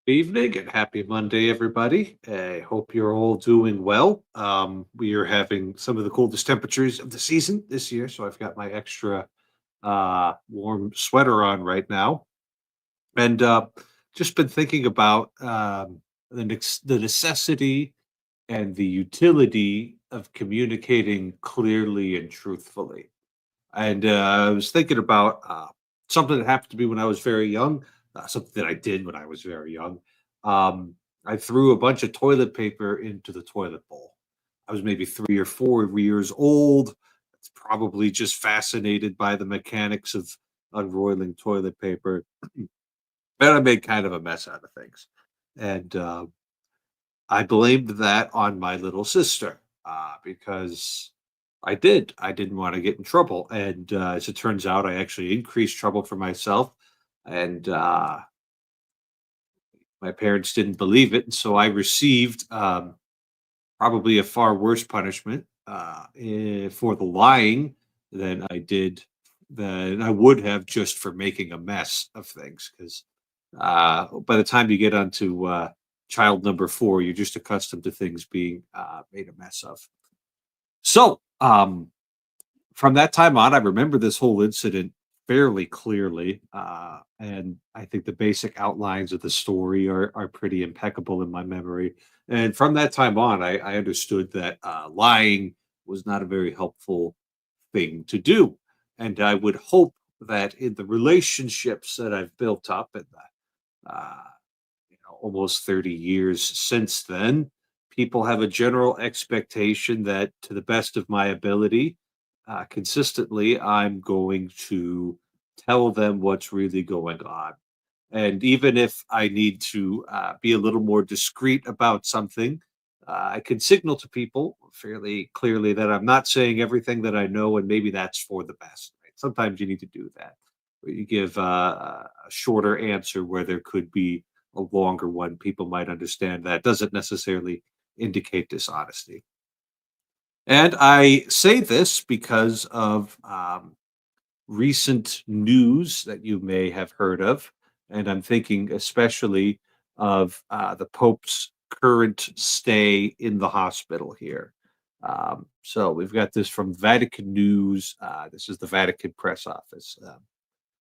Evening and happy Monday, everybody. I hope you're all doing well. We are having some of the coldest temperatures of the season this year, so I've got my extra warm sweater on right now, and just been thinking about the necessity and the utility of communicating clearly and truthfully. And I was thinking about something that happened to me when I was very young, something that I did when I was very young. Um, I threw a bunch of toilet paper into the toilet bowl. I was maybe 3 or 4 years old. It's probably just fascinated by the mechanics of unroiling toilet paper. And I made kind of a mess out of things. And I blamed that on my little sister because I did. I didn't want to get in trouble. And as it turns out, I actually increased trouble for myself. And my parents didn't believe it. And so I received probably a far worse punishment for the lying than than I would have just for making a mess of things. Because by the time you get onto child number four, you're just accustomed to things being made a mess of. So, from that time on, I remember this whole incident fairly clearly, and I think the basic outlines of the story are pretty impeccable in my memory. And from that time on, I understood that lying was not a very helpful thing to do, and I would hope that in the relationships that I've built up in the almost 30 years since then, people have a general expectation that, to the best of my ability, consistently, I'm going to tell them what's really going on. And even if I need to be a little more discreet about something, I can signal to people fairly clearly that I'm not saying everything that I know, and maybe that's for the best. Right? Sometimes you need to do that, where you give a shorter answer where there could be a longer one. People might understand that doesn't necessarily indicate dishonesty. And I say this because of recent news that you may have heard of. And I'm thinking especially of the Pope's current stay in the hospital here. So we've got this from Vatican News. This is the Vatican press office.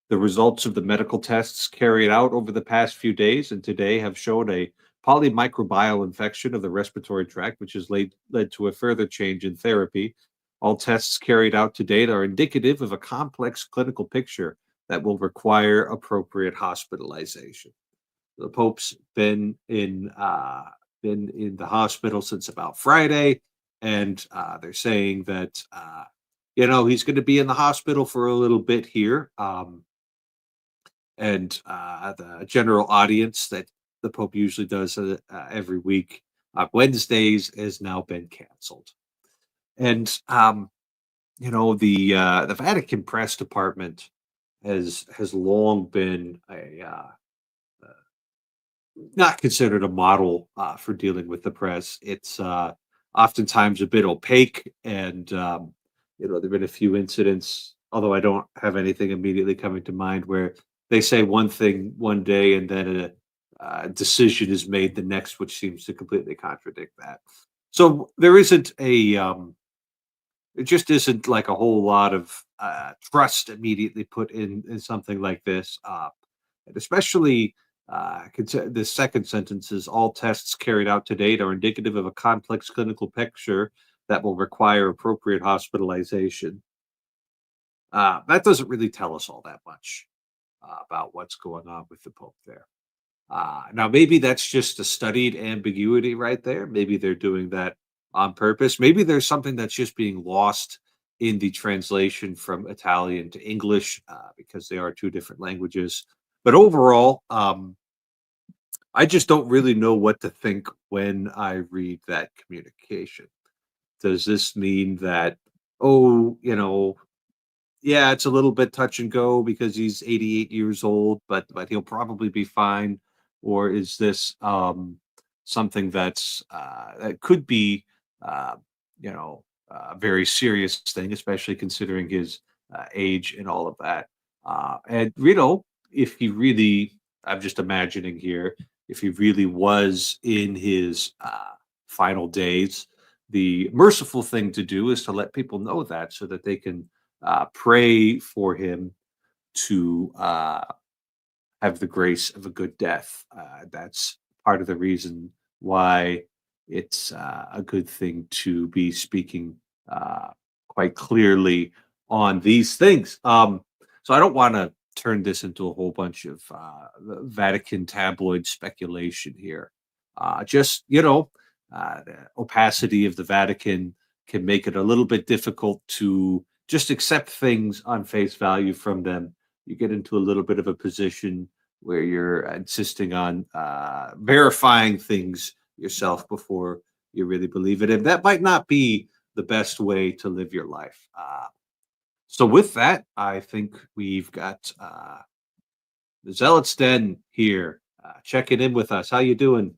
The results of the medical tests carried out over the past few days and today have shown a polymicrobial infection of the respiratory tract, which has led to a further change in therapy. All tests carried out to date are indicative of a complex clinical picture that will require appropriate hospitalization. The Pope's been in the hospital since about Friday, and they're saying that he's going to be in the hospital for a little bit here. And the general audience that the Pope usually does every week Wednesdays has now been canceled. And the Vatican press department has long been a not considered a model for dealing with the press. It's oftentimes a bit opaque, and there've been a few incidents. Although I don't have anything immediately coming to mind where they say one thing one day and then a decision is made the next, which seems to completely contradict that. So there isn't it just isn't like a whole lot of trust immediately put in something like this, and especially the second sentence is all tests carried out to date are indicative of a complex clinical picture that will require appropriate hospitalization. That doesn't really tell us all that much about what's going on with the Pope there. Now, maybe that's just a studied ambiguity right there. Maybe they're doing that on purpose. Maybe there's something that's just being lost in the translation from Italian to English because they are two different languages. But overall, I just don't really know what to think when I read that communication. Does this mean that, oh, yeah, it's a little bit touch and go because he's 88 years old, but he'll probably be fine? Or is this something that could be uh, a very serious thing, especially considering his age and all of that? And if he really, I'm just imagining here, if he really was in his final days. The merciful thing to do is to let people know that so that they can pray for him to have the grace of a good death. That's part of the reason why it's a good thing to be speaking quite clearly on these things. So I don't want to turn this into a whole bunch of Vatican tabloid speculation here. Just, the opacity of the Vatican can make it a little bit difficult to just accept things on face value from them. You get into a little bit of a position where you're insisting on verifying things yourself before you really believe it. And that might not be the best way to live your life. So, with that, I think we've got the Zealots Den here checking in with us. How you doing?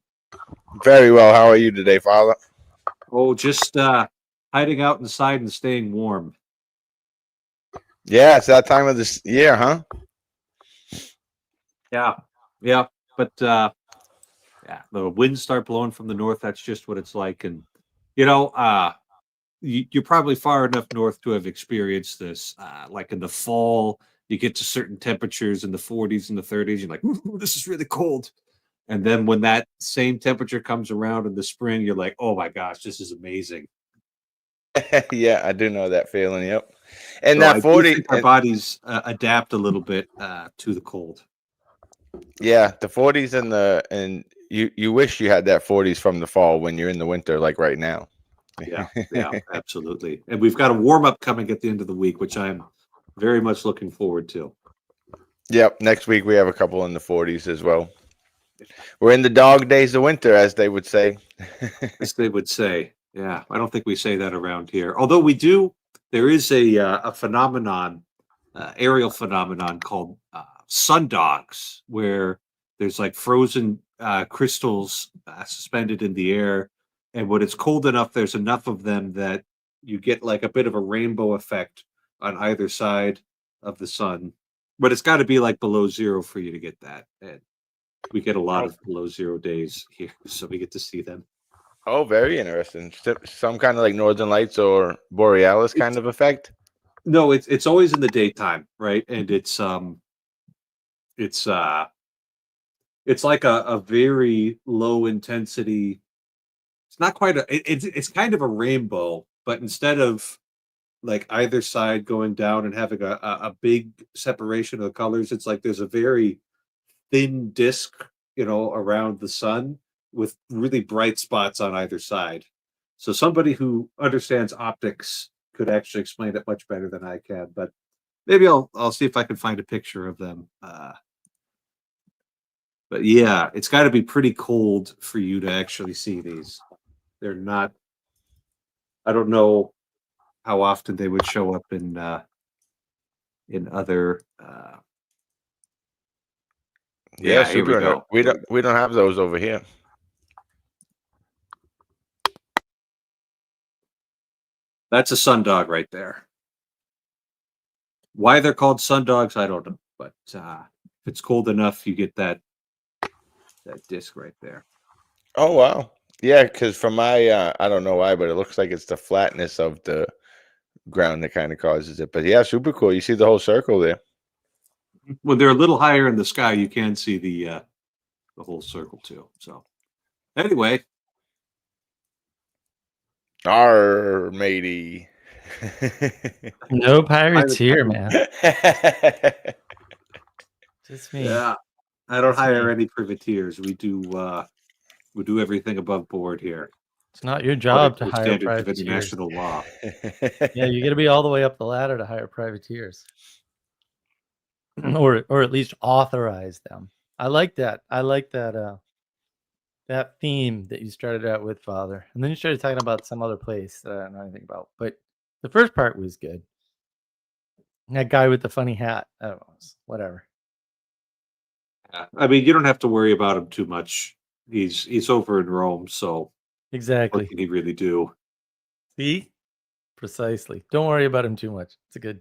Very well. How are you today, Father? Oh, just hiding out inside and staying warm. Yeah, it's that time of this year, huh? Yeah, yeah. But yeah, the winds start blowing from the north. That's just what it's like. And you know, you're probably far enough north to have experienced this. Like in the fall, you get to certain temperatures in the 40s and the 30s. You're like, "Ooh, this is really cold." And then when that same temperature comes around in the spring, you're like, "Oh my gosh, this is amazing." Yeah, I do know that feeling. Yep. And So I that do 40, think our bodies adapt a little bit to the cold. yeah, the 40s and you wish you had that 40s from the fall when you're in the winter, like right now. Yeah, yeah, absolutely. And we've got a warm up coming at the end of the week, which I'm very much looking forward to. Yep. Next week we have a couple in the 40s as well. We're in the dog days of winter, as they would say. As they would say. Yeah, I don't think we say that around here. Although we do, there is a phenomenon, aerial phenomenon called sundogs, where there's like frozen crystals suspended in the air, and when it's cold enough, there's enough of them that you get like a bit of a rainbow effect on either side of the sun. But it's got to be like below zero for you to get that. And we get a lot Oh, of below zero days here, so we get to see them. oh, very interesting. Some kind of like Northern Lights or Borealis kind It's of effect. no, it's always in the daytime, right? And it's it's like a very low intensity. It's not quite it's kind of a rainbow, but instead of like either side going down and having a big separation of the colors, it's like there's a very thin disc, around the sun with really bright spots on either side. So somebody who understands optics could actually explain it much better than I can, but maybe I'll see if I can find a picture of them. But yeah, it's got to be pretty cold for you to actually see these. They're not. I don't know how often they would show up in other. Yeah, Yeah, here we super. go. We Here don't we go. we don't have those over here. That's a sundog right there. Why they're called sundogs, I don't know, but if it's cold enough, you get that disc right there. Oh wow. Yeah, because from my I don't know why, but it looks like it's the flatness of the ground that kind of causes it. But yeah, super cool. You see the whole circle there. When they're a little higher in the sky, you can see the whole circle too. So anyway, Arr, matey. No pirates pirate here, time. man. Just me. Yeah, I don't Just hire me. any privateers. We do everything above board here, It's not your according job to to the hire standards of privateers. international law. Yeah, you got to be all the way up the ladder to hire privateers, or at least authorize them. I like that. I like that. That theme that you started out with, Father, and then you started talking about some other place that I don't know anything about. But the first part was good. That guy with the funny hat. I don't know. Whatever. Yeah. I mean, you don't have to worry about him too much. He's over in Rome, so what Exactly. can he really do? See? Precisely. Don't worry about him too much. It's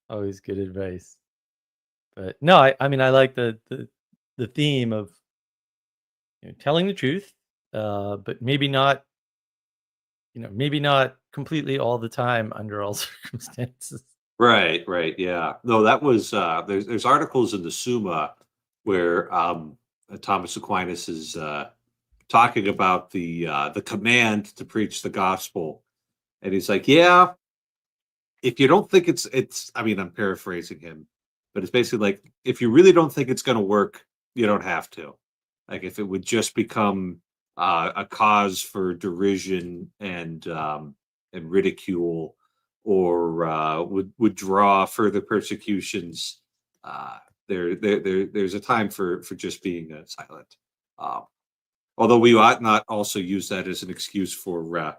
always good advice. But no, I mean I like the theme of telling the truth, but maybe not, maybe not completely all the time under all circumstances. Right, right, yeah. No, that was there's articles in the Summa where Thomas Aquinas is talking about the command to preach the gospel, and he's like, yeah, if you don't think it's I mean, I'm paraphrasing him, but it's basically like if you really don't think it's going to work, you don't have to. Like if it would just become a cause for derision and ridicule, or would draw further persecutions, there's a time for just being silent. Um, Although we ought not also use that as an excuse for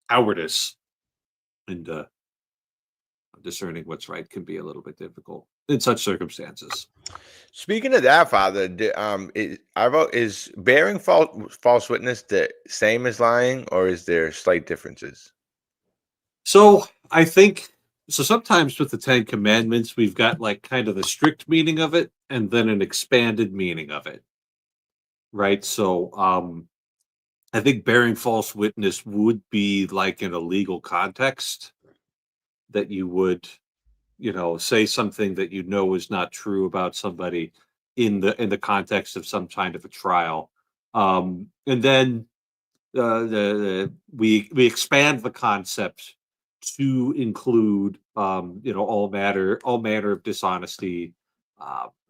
cowardice, and discerning what's right can be a little bit difficult in such circumstances. Speaking of that, Father, is bearing false witness the same as lying, or is there slight differences? So I think so. Sometimes with the Ten Commandments, we've got like kind of the strict meaning of it, and then an expanded meaning of it, right? So I think bearing false witness would be like in a legal context that you would, say something that is not true about somebody in the context of some kind of a trial. And then we expand the concept to include all manner of dishonesty,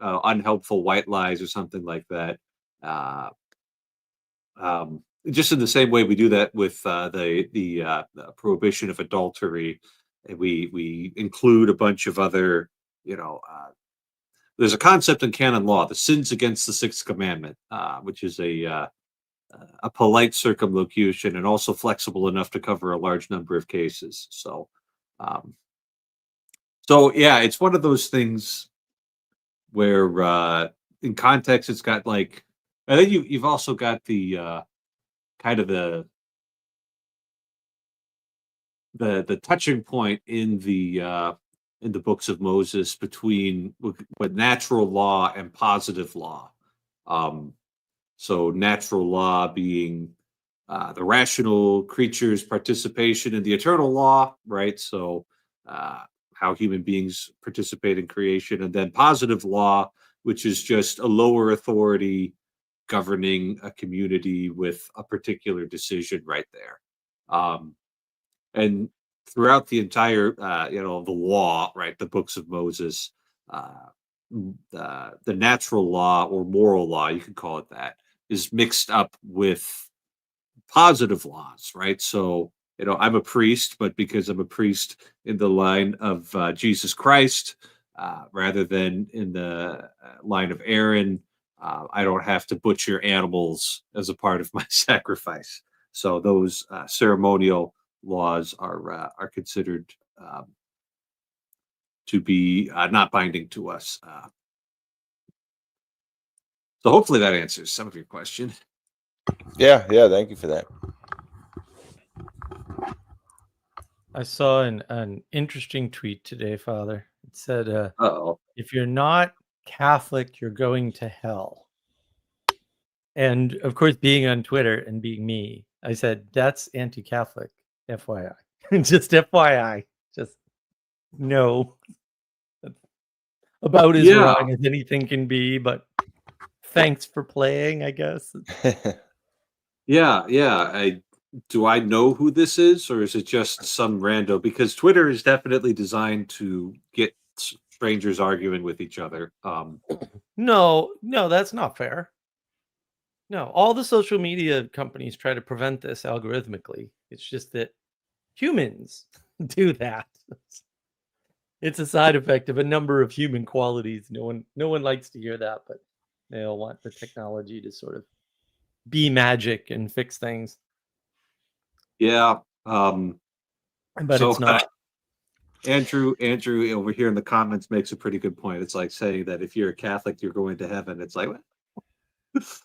unhelpful white lies or something like that. Just in the same way we do that with the prohibition of adultery, and we include a bunch of other, there's a concept in canon law, the sins against the sixth commandment, which is a polite circumlocution and also flexible enough to cover a large number of cases. Um, so yeah, it's one of those things where in context it's got like, and then you've also got the kind of the touching point in the books of Moses between what natural law and positive law. So natural law being the rational creature's participation in the eternal law, right? So how human beings participate in creation, and then positive law, which is just a lower authority governing a community with a particular decision right there. And throughout the entire, the law, right, the books of Moses, the natural law or moral law, you could call it that, is mixed up with positive laws, right? So, I'm a priest, but because I'm a priest in the line of Jesus Christ, rather than in the line of Aaron, I don't have to butcher animals as a part of my sacrifice. So those ceremonial laws are considered to be not binding to us. So hopefully that answers some of your question. Yeah, thank you for that. I saw an interesting tweet today, Father. It said, Uh-oh. if you're not Catholic, you're going to hell. And of course, being on Twitter and being me, I said, that's anti-Catholic, FYI. Just FYI. Just no. About as Yeah. wrong as anything can be, but thanks for playing, I guess. Yeah. Do I know who this is, or is it just some rando? Because Twitter is definitely designed to get strangers arguing with each other. No, that's not fair. No, all the social media companies try to prevent this algorithmically. It's just that humans do that. It's a side effect of a number of human qualities. No one likes to hear that, but they all want the technology to sort of be magic and fix things. Yeah. But So it's not. Andrew over here in the comments makes a pretty good point. It's like saying that if you're a Catholic, you're going to heaven. It's like,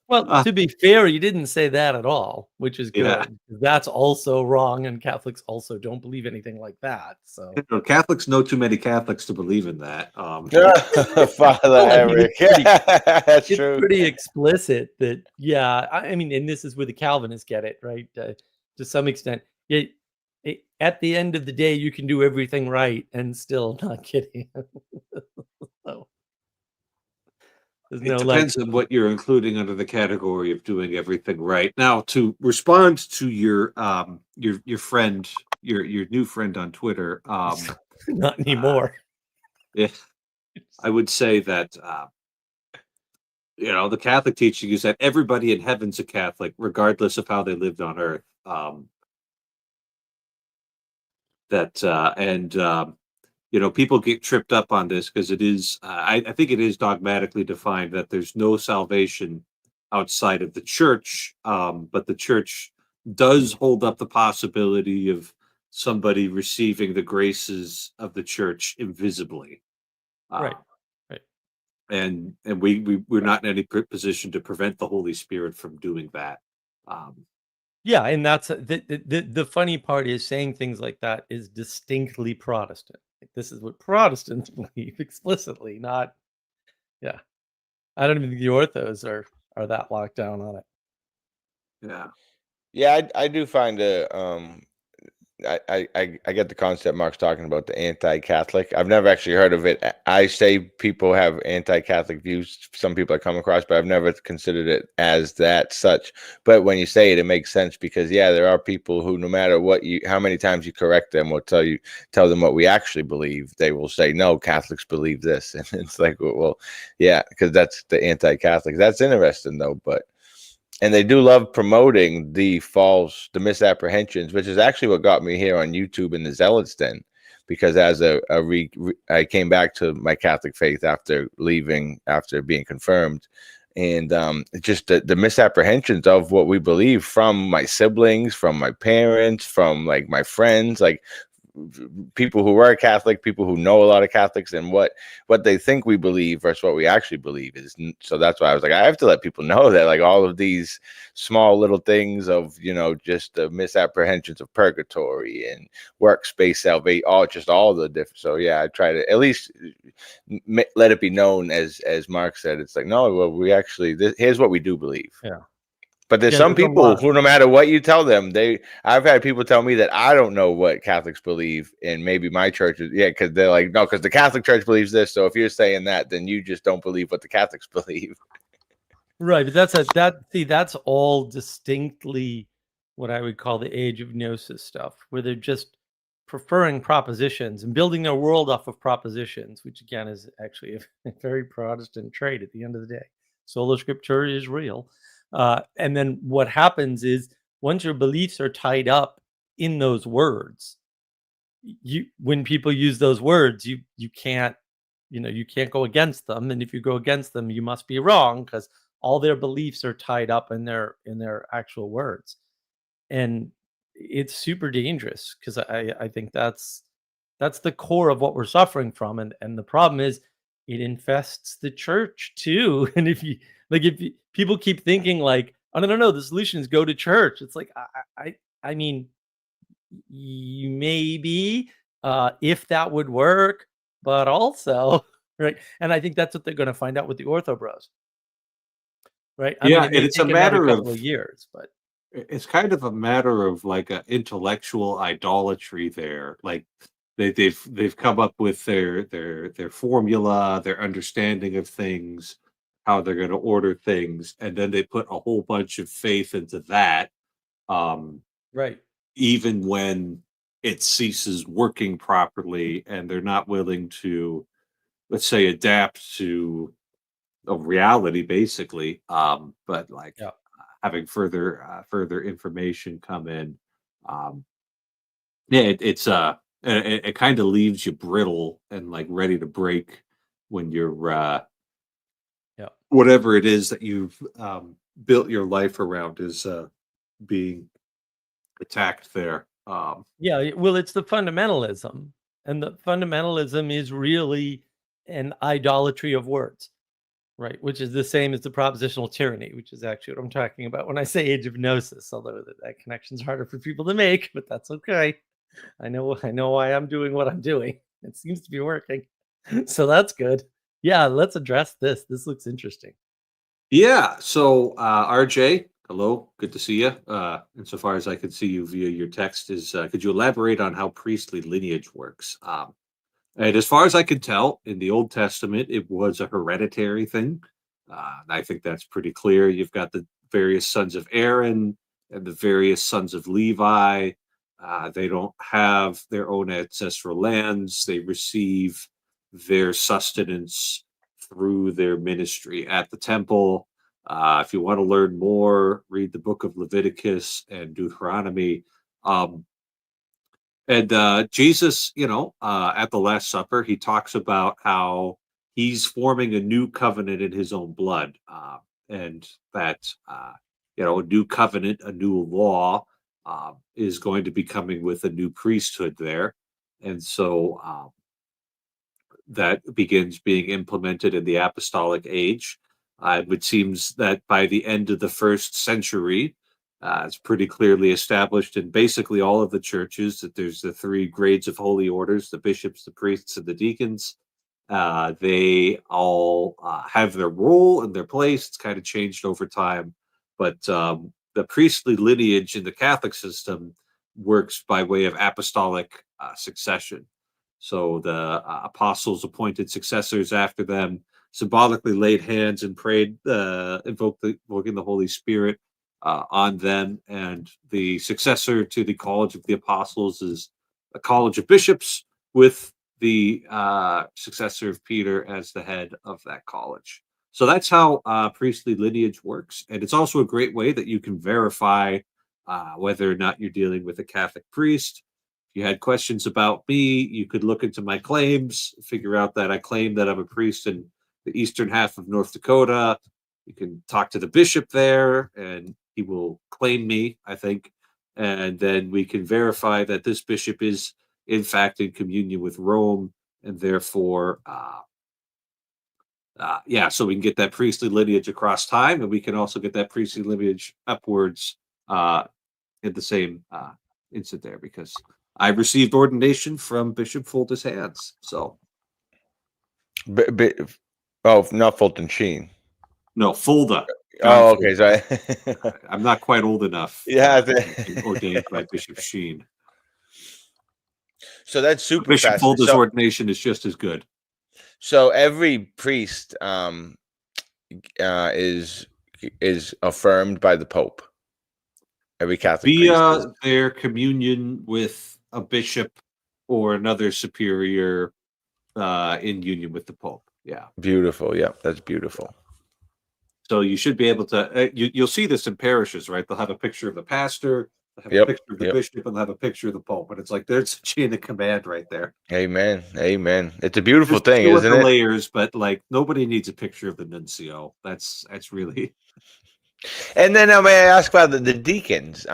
Well, Uh, to be fair, you didn't say that at all, which is yeah. good. That's also wrong, and Catholics also don't believe anything like that. So, Catholics know too many Catholics to believe in that. Father well, I mean, Eric. Yeah, that's it's true. pretty explicit that, yeah. I mean, and this is where the Calvinists get it, right? To some extent, at the end of the day, you can do everything right and still not get in. So there's It no like, depends on what you're including under the category of doing everything right. Now, to respond to your friend, your new friend on Twitter, not uh, anymore. yeah, I would say that the Catholic teaching is that everybody in heaven's a Catholic, regardless of how they lived on earth. That and People get tripped up on this because it is. I think it is dogmatically defined that there's no salvation outside of the church, but the church does hold up the possibility of somebody receiving the graces of the church invisibly. Right. Uh, Right. and we're not in any position to prevent the Holy Spirit from doing that. Um, Yeah, and that's the funny part is saying things like that is distinctly Protestant. Like, this is what Protestants believe explicitly, not yeah. I don't even think the orthos are that locked down on it. yeah, Yeah, I do find I get the concept Mark's talking about, the anti-Catholic. I've never actually heard of it. I say people have anti-Catholic views. Some people I come across, but I've never considered it as that such. But when you say it, it makes sense because yeah, there are people who, no matter how many times you correct them or tell them what we actually believe, they will say no. Catholics believe this, and it's like, well, yeah, because that's the anti-Catholic. That's interesting though, but. And they do love promoting the misapprehensions, which is actually what got me here on YouTube in the Zealots Den, because as I came back to my Catholic faith after being confirmed, and just the misapprehensions of what we believe from my siblings, from my parents, from like my friends, like people who are Catholic, people who know a lot of Catholics, and what they think we believe versus what we actually believe is. So that's why I was like, I have to let people know that like all of these small little things of just the misapprehensions of purgatory and workspace salvation, all the different. So yeah, I try to at least let it be known, as Mark said. It's like, no, well, we actually here's what we do believe. Yeah. But there's Yeah, some there's a people lot. who, no matter what you tell them, I've had people tell me that I don't know what Catholics believe, and maybe my church is, because they're like, no, because the Catholic Church believes this. So if you're saying that, then you just don't believe what the Catholics believe. Right, but that's all distinctly what I would call the age of gnosis stuff, where they're just preferring propositions and building their world off of propositions, which again is actually a very Protestant trait at the end of the day. Sola Scriptura is real. And then what happens is once your beliefs are tied up in those words, when people use those words, you can't you can't go against them, and if you go against them, you must be wrong because all their beliefs are tied up in their actual words, and it's super dangerous because I think that's the core of what we're suffering from, and the problem is it infests the church too. And if people keep thinking like, oh no, the solution is go to church, it's like I mean, maybe if that would work, but also right, and I think that's what they're going to find out with the ortho bros, right? I mean, yeah. it And may it's a take another matter couple of of years, but it's kind of a matter of like a intellectual idolatry there. Like they've come up with their formula, their understanding of things, how they're going to order things, and then they put a whole bunch of faith into that. Um, right, Even when it ceases working properly, and they're not willing to, let's say, adapt to a reality, basically. But like yeah, having further information come in. Um, yeah, it kind of leaves you brittle and like ready to break when you're yeah. whatever it is that you've built your life around is being attacked there. Yeah, well, it's the fundamentalism, and the fundamentalism is really an idolatry of words. Right, which is the same as the propositional tyranny, which is actually what I'm talking about when I say age of gnosis, although that connection's harder for people to make, but that's okay. I know why I'm doing what I'm doing. It seems to be working. So that's good. Yeah, let's address this. This looks interesting. Yeah. So, RJ, hello, good to see you. Insofar as I can see you via your text, could you elaborate on how priestly lineage works? And as far as I can tell, in the Old Testament, it was a hereditary thing. And I think that's pretty clear. You've got the various sons of Aaron and the various sons of Levi. They don't have their own ancestral lands. They receive their sustenance through their ministry at the temple. If you want to learn more, read the book of Leviticus and Deuteronomy. Um, and Jesus, at the Last Supper, he talks about how he's forming a new covenant in his own blood, and that a new covenant, a new law, is going to be coming with a new priesthood there, and so that begins being implemented in the apostolic age. It seems that by the end of the first century, it's pretty clearly established in basically all of the churches that there's the three grades of holy orders: the bishops, the priests, and the deacons. They all have their role and their place. It's kind of changed over time, but the priestly lineage in the Catholic system works by way of apostolic succession. So the apostles appointed successors after them, symbolically laid hands and prayed, invoking the Holy Spirit on them. And the successor to the College of the Apostles is a College of Bishops, with the successor of Peter as the head of that college. So that's how priestly lineage works. And it's also a great way that you can verify whether or not you're dealing with a Catholic priest. If you had questions about me, you could look into my claims, figure out that I claim that I'm a priest in the eastern half of North Dakota. You can talk to the bishop there, and he will claim me, I think. And then we can verify that this bishop is, in fact, in communion with Rome, and therefore, so we can get that priestly lineage across time, and we can also get that priestly lineage upwards in the same instant there, because I received ordination from Bishop Fulton's hands. So, Not Fulton Sheen. no, Fulda. Oh, okay. Sorry. I'm not quite old enough. Yeah, to be ordained by Bishop Sheen. So that's super Bishop fascinating. Fulda's ordination is just as good. So every priest is affirmed by the Pope. Every Catholic priest their communion with a bishop or another superior in union with the Pope. Yeah. Beautiful. Yeah, that's beautiful. So you should be able to. You'll see this in parishes, right? They'll have a picture of the pastor, they'll have a picture of the bishop, and they'll have a picture of the Pope. But it's like there's a chain of command right there. Amen. Amen. It's a beautiful There's thing, isn't it? Layers, but like nobody needs a picture of the nuncio. That's really. And then may I ask about the deacons?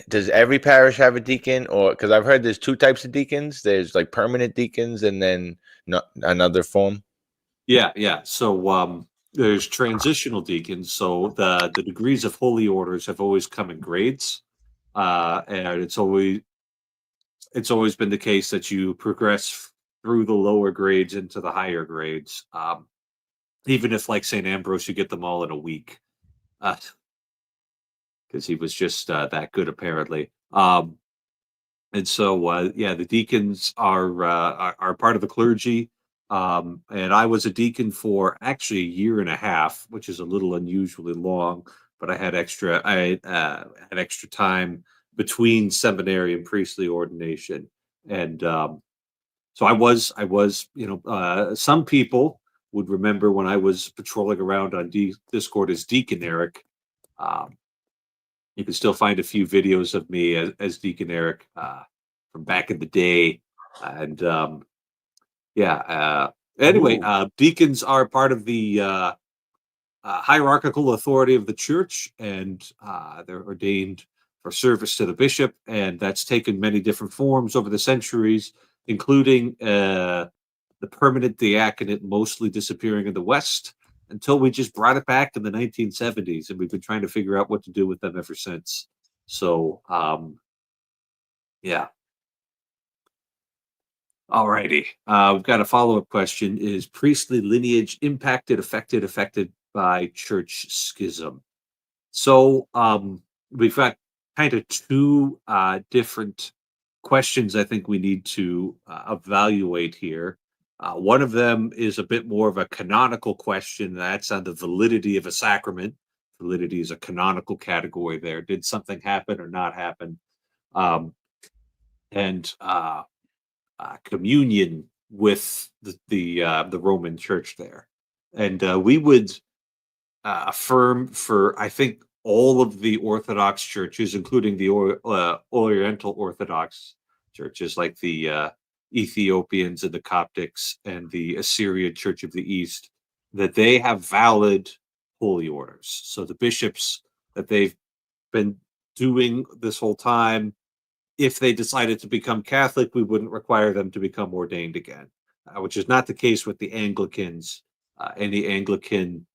Does every parish have a deacon, or because I've heard there's two types of deacons? There's like permanent deacons, and then another form. Yeah. So there's transitional deacons. So the degrees of holy orders have always come in grades, and it's always been the case that you progress through the lower grades into the higher grades. Even if, like St. Ambrose, you get them all in a week, because he was just that good, apparently. And so, the deacons are part of the clergy. And I was a deacon for actually a year and a half, which is a little unusually long. But I had extra time between seminary and priestly ordination, and so I was. Some people would remember when I was patrolling around on Discord as Deacon Eric. You can still find a few videos of me as Deacon Eric from back in the day. And anyway, deacons are part of the hierarchical authority of the church, and they're ordained for service to the bishop. And that's taken many different forms over the centuries, including the permanent diaconate mostly disappearing in the West until we just brought it back in the 1970s, and we've been trying to figure out what to do with them ever since. So, yeah. Alrighty. We've got a follow-up question. Is priestly lineage affected by church schism? So, we've got kind of two different questions I think we need to evaluate here. One of them is a bit more of a canonical question. That's on the validity of a sacrament. Validity is a canonical category there. Did something happen or not happen? And communion with the Roman Church there, and we would affirm for I think all of the Orthodox churches, including the Oriental Orthodox churches like the Ethiopians and the Coptics and the Assyrian Church of the East, that they have valid holy orders. So the bishops that they've been doing this whole time, if they decided to become Catholic, we wouldn't require them to become ordained again, which is not the case with the Anglicans. Any Anglican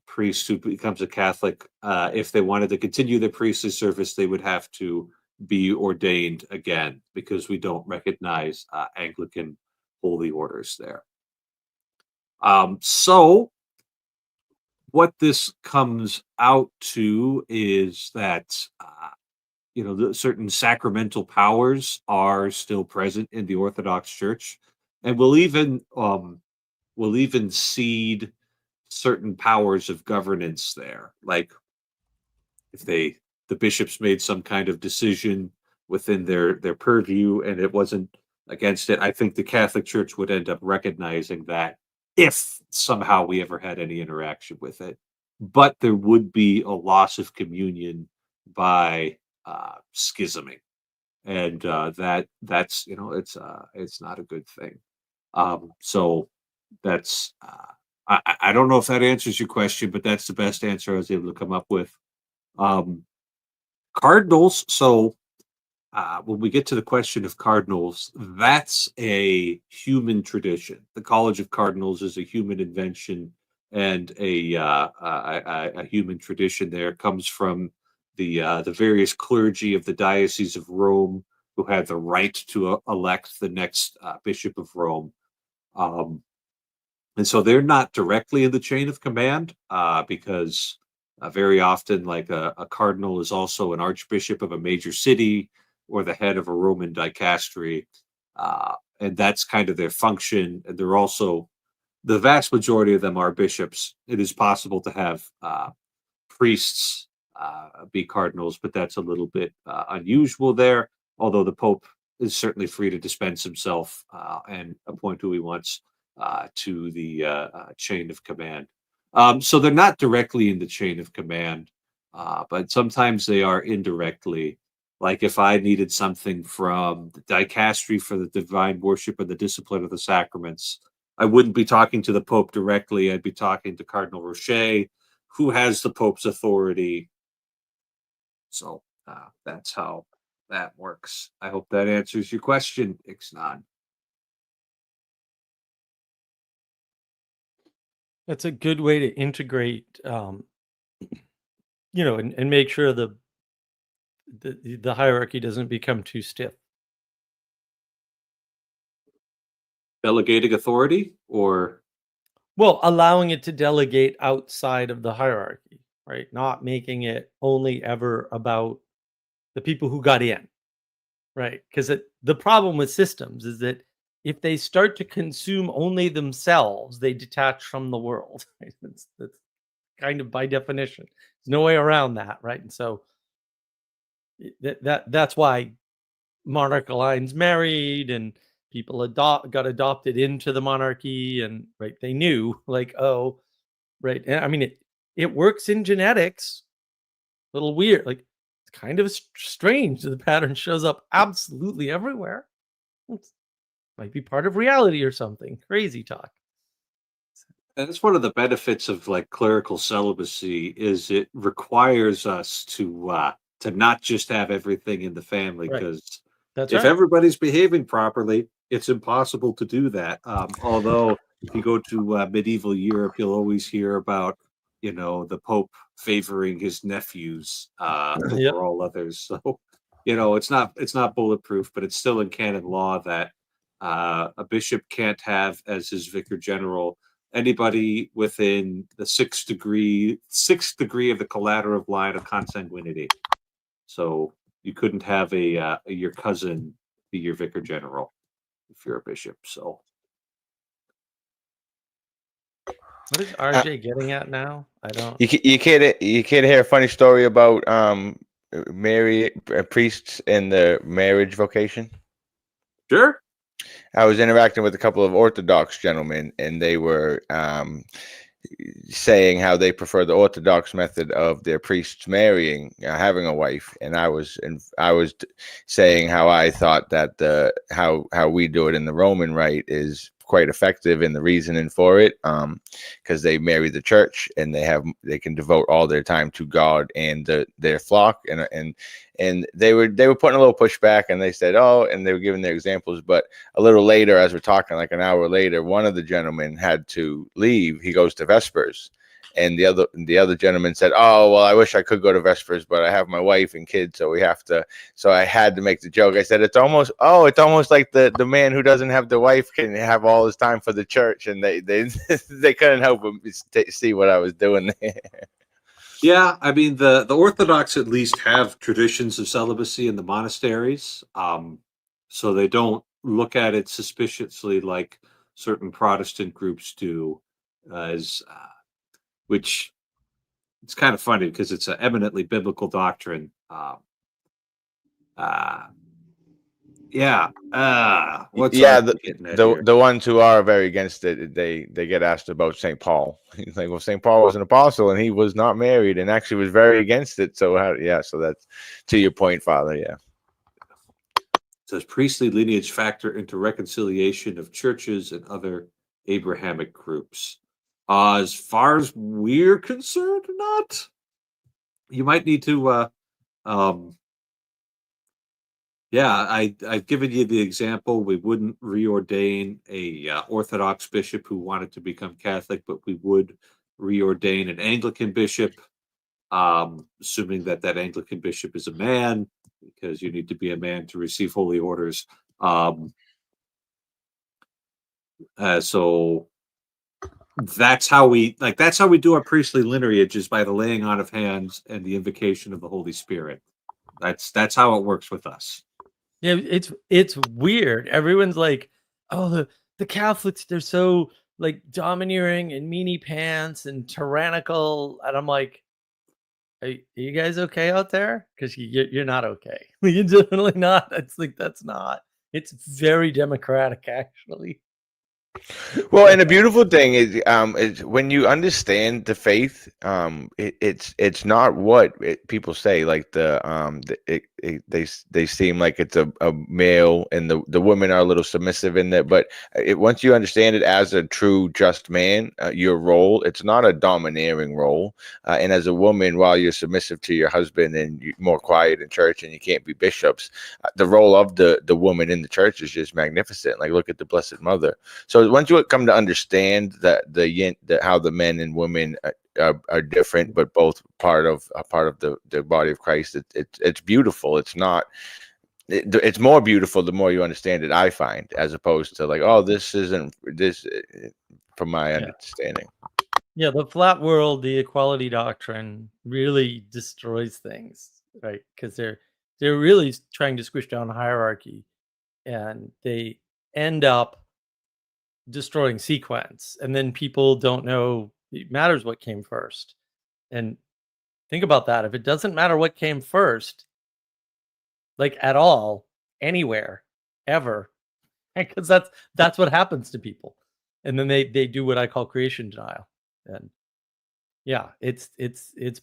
priest who becomes a Catholic, if they wanted to continue their priestly service, they would have to be ordained again because we don't recognize Anglican holy orders there. So what this comes out to is that the certain sacramental powers are still present in the Orthodox Church, and we'll even cede certain powers of governance there. Like if the bishops made some kind of decision within their purview and it wasn't against it, I think the Catholic Church would end up recognizing that if somehow we ever had any interaction with it. But there would be a loss of communion by schisming, and that's it's not a good thing. So that's I don't know if that answers your question, but that's the best answer I was able to come up with. Cardinals. So when we get to the question of cardinals, that's a human tradition. The College of Cardinals is a human invention and a human tradition. There comes from the various clergy of the Diocese of Rome, who had the right to elect the next Bishop of Rome. And so they're not directly in the chain of command because very often, like a cardinal is also an archbishop of a major city or the head of a Roman dicastery. And that's kind of their function. And they're also, the vast majority of them are bishops. It is possible to have priests be cardinals, but that's a little bit unusual there, although the Pope is certainly free to dispense himself and appoint who he wants to the chain of command. So they're not directly in the chain of command, but sometimes they are indirectly. Like if I needed something from the dicastery for the divine worship and the discipline of the sacraments, I wouldn't be talking to the Pope directly. I'd be talking to Cardinal Rocher, who has the Pope's authority. So that's how that works. I hope that answers your question, Ixnad. That's a good way to integrate, and make sure the hierarchy doesn't become too stiff. Delegating authority, or well, allowing it to delegate outside of the hierarchy, right? Not making it only ever about the people who got in, right? Because the problem with systems is that if they start to consume only themselves, they detach from the world. Right? That's kind of by definition. There's no way around that, right? And so that's why monarch lines married and people got adopted into the monarchy, and right, they knew like, oh, right. And I mean, it works in genetics. A little weird, like it's kind of strange. The pattern shows up absolutely everywhere. Might be part of reality or something. Crazy talk. and that's one of the benefits of like clerical celibacy is it requires us to not just have everything in the family, Right. because That's if right. everybody's behaving properly, it's impossible to do that. Although if you go to medieval Europe, you'll always hear about, the Pope favoring his nephews Yep. over all others. So, it's not bulletproof, but it's still in canon law that a bishop can't have as his vicar general anybody within the sixth degree of the collateral line of consanguinity. So you couldn't have your cousin be your vicar general if you're a bishop. So What is RJ getting at now? I don't. You can't hear a funny story about Mary priests in the marriage vocation. sure. I was interacting with a couple of Orthodox gentlemen, and they were saying how they prefer the Orthodox method of their priests marrying, having a wife, and I was saying how I thought that how we do it in the Roman rite is quite effective in the reasoning for it, because they marry the church and they can devote all their time to God and their flock, and they were putting a little pushback, and they said, and they were giving their examples, but a little later, as we're talking, like an hour later, one of the gentlemen had to leave. He goes to Vespers, and the other gentleman said, "Oh, well, I wish I could go to Vespers, but I have my wife and kids, so we have to." So I had to make the joke. I said, it's almost like the man who doesn't have the wife can have all his time for the church, and they they couldn't help but see what I was doing there. Yeah, I mean the Orthodox at least have traditions of celibacy in the monasteries, so they don't look at it suspiciously like certain Protestant groups do, as which it's kind of funny because it's an eminently biblical doctrine. Uh, yeah. What's Yeah, RJ getting at here? the ones who are very against it, they get asked about St. Paul. He's like, well, St. Paul was an apostle and he was not married and actually was very against it. So so that's to your point, Father. Yeah. Does priestly lineage factor into reconciliation of churches and other Abrahamic groups? As far as we're concerned, not. You might need to. I've given you the example. We wouldn't reordain a Orthodox bishop who wanted to become Catholic, but we would reordain an Anglican bishop, assuming that Anglican bishop is a man, because you need to be a man to receive holy orders. So that's how we do our priestly lineage, is by the laying on of hands and the invocation of the Holy Spirit. That's how it works with us. Yeah, it's weird. Everyone's like, "Oh, the Catholics, they're so like domineering and meanie pants and tyrannical," and I'm like, "Are you guys okay out there? Because you're not okay. You're definitely not. It's like that's not. It's very democratic, actually." Well, and the beautiful thing is when you understand the faith, it's not what people say. Like they seem like it's a male, and the women are a little submissive in that. But once you understand it as a true just man, your role, it's not a domineering role. And as a woman, while you're submissive to your husband and you're more quiet in church and you can't be bishops, the role of the woman in the church is just magnificent. Like look at the Blessed Mother. So once you come to understand that how the men and women are different, but both part of the body of Christ, it's beautiful. It's not. It's more beautiful the more you understand it, I find, as opposed to like, oh, this isn't this, from my understanding. Yeah, the flat world, the equality doctrine really destroys things, right? Because they're really trying to squish down hierarchy, and they end up destroying sequence, and then people don't know it matters what came first. And think about that. If it doesn't matter what came first, like at all, anywhere, ever, because that's what happens to people. And then they do what I call creation denial. And yeah, it's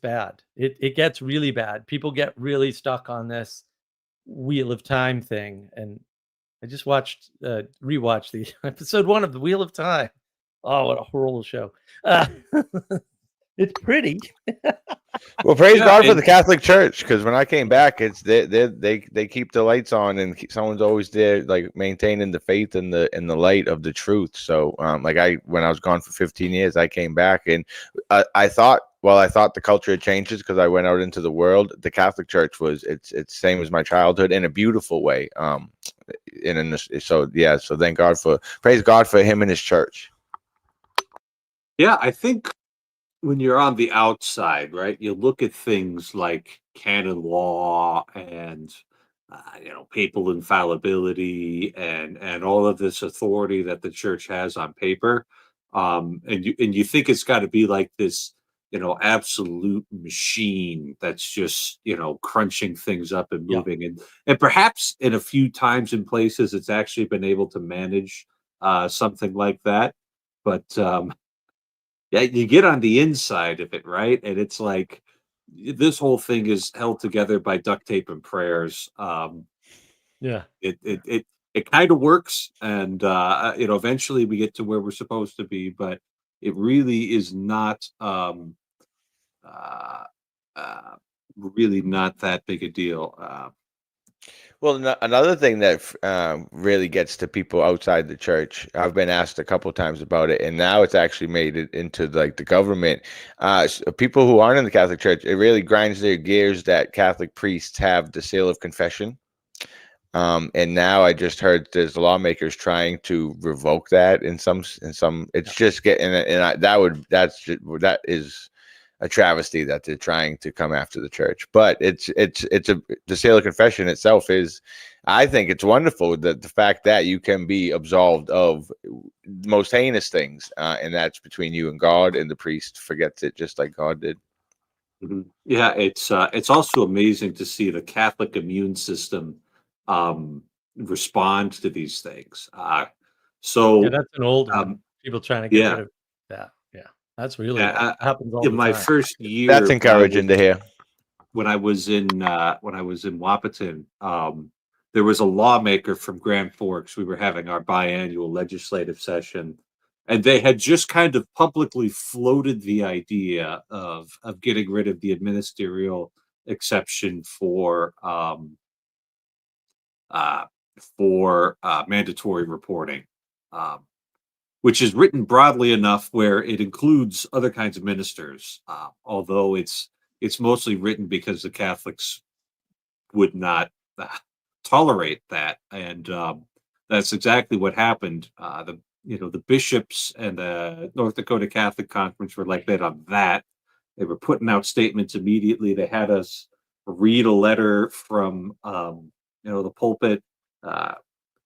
bad. It gets really bad. People get really stuck on this Wheel of Time thing. And I just rewatched the episode 1 of the Wheel of Time. Oh, what a horrible show. It's pretty. Well, praise Yeah, God for and the Catholic Church, because when I came back, it's they keep the lights on, and someone's always there, like maintaining the faith and the light of the truth. So, like when I was gone for 15 years, I came back, and I thought the culture had changes because I went out into the world. The Catholic Church it's same as my childhood in a beautiful way. So yeah, so praise God for him and his church. yeah, I think when you're on the outside, right, you look at things like canon law and papal infallibility and all of this authority that the church has on paper, and you think it's got to be like this, absolute machine that's just crunching things up and Yeah. moving, and perhaps in a few times and places it's actually been able to manage something like that, but yeah, you get on the inside of it, right? And it's like this whole thing is held together by duct tape and prayers. Yeah. It kind of works, and eventually we get to where we're supposed to be, but it really is not uh, uh, really not that big a deal. Well, another thing that really gets to people outside the church, I've been asked a couple times about it, and now it's actually made it into like the government. People who aren't in the Catholic Church, it really grinds their gears that Catholic priests have the seal of confession. And now I just heard there's lawmakers trying to revoke that in some. It's just getting, that is a travesty that they're trying to come after the church. But the seal of confession itself is, I think it's wonderful that the fact that you can be absolved of the most heinous things, and that's between you and God, and the priest forgets it just like God did. Yeah, it's also amazing to see the Catholic immune system respond to these things. Yeah, So that's an old one. um, People trying to get rid yeah, of that. Yeah, that's really yeah. old. Happens all In the my time. first That's year, encouraging to hear. when I was in Wapaton, there was a lawmaker from Grand Forks. We were having our biannual legislative session, and they had just kind of publicly floated the idea of getting rid of the ministerial exception uh, for mandatory reporting, um, which is written broadly enough where it includes other kinds of ministers, although it's mostly written because the Catholics would not uh, tolerate that, and that's exactly what happened. The bishops and the North Dakota Catholic Conference were like that on that. They were putting out statements immediately. They had us read a letter from the pulpit uh,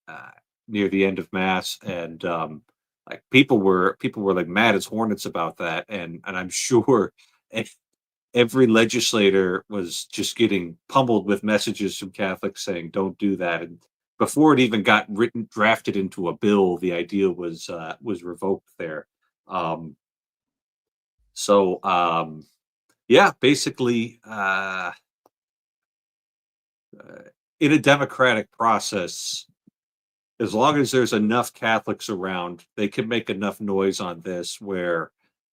uh, near the end of mass, and like people were like mad as hornets about that, and I'm sure every legislator was just getting pummeled with messages from Catholics saying, "Don't do that." And before it even got drafted into a bill, the idea was revoked there. Um, so yeah, basically, uh, in a democratic process, as long as there's enough Catholics around, they can make enough noise on this where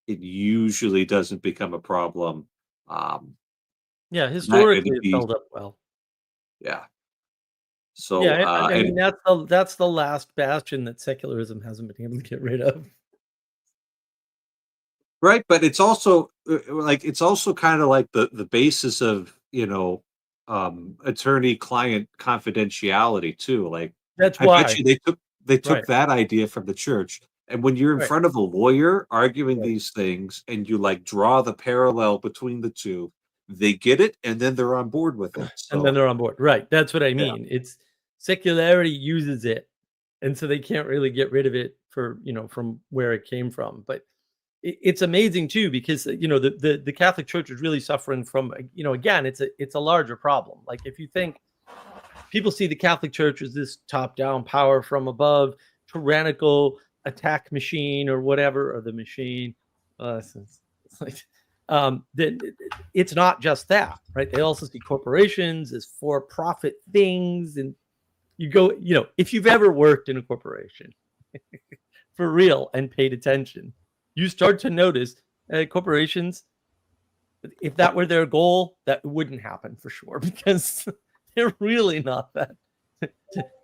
it usually doesn't become a problem. Um, Yeah, that it'd historically, it's be held up well. Yeah. Yeah, So, I and mean, that's the last bastion that secularism hasn't been able to get rid of. right, but it's also like it's also kind of like the basis of attorney-client confidentiality too. Like, That's I bet why. you they took Right, that idea from the church, and when you're in right, front of a lawyer arguing right. these things, and you like draw the parallel between the two, they get it, and then they're on board with it. And then So, they're on board. Right, that's what I yeah. mean. It's secularity uses it, and so they can't really get rid of it from where it came from. But it's amazing too because the Catholic Church is really suffering from again it's a larger problem. Like if you think people see the Catholic Church as this top-down power from above, tyrannical attack machine or whatever, or the machine. It's like then it's not just that, right? They also see corporations as for-profit things, and you go, if you've ever worked in a corporation for real and paid attention, you start to notice corporations, if that were their goal, that wouldn't happen for sure, because they're really not that.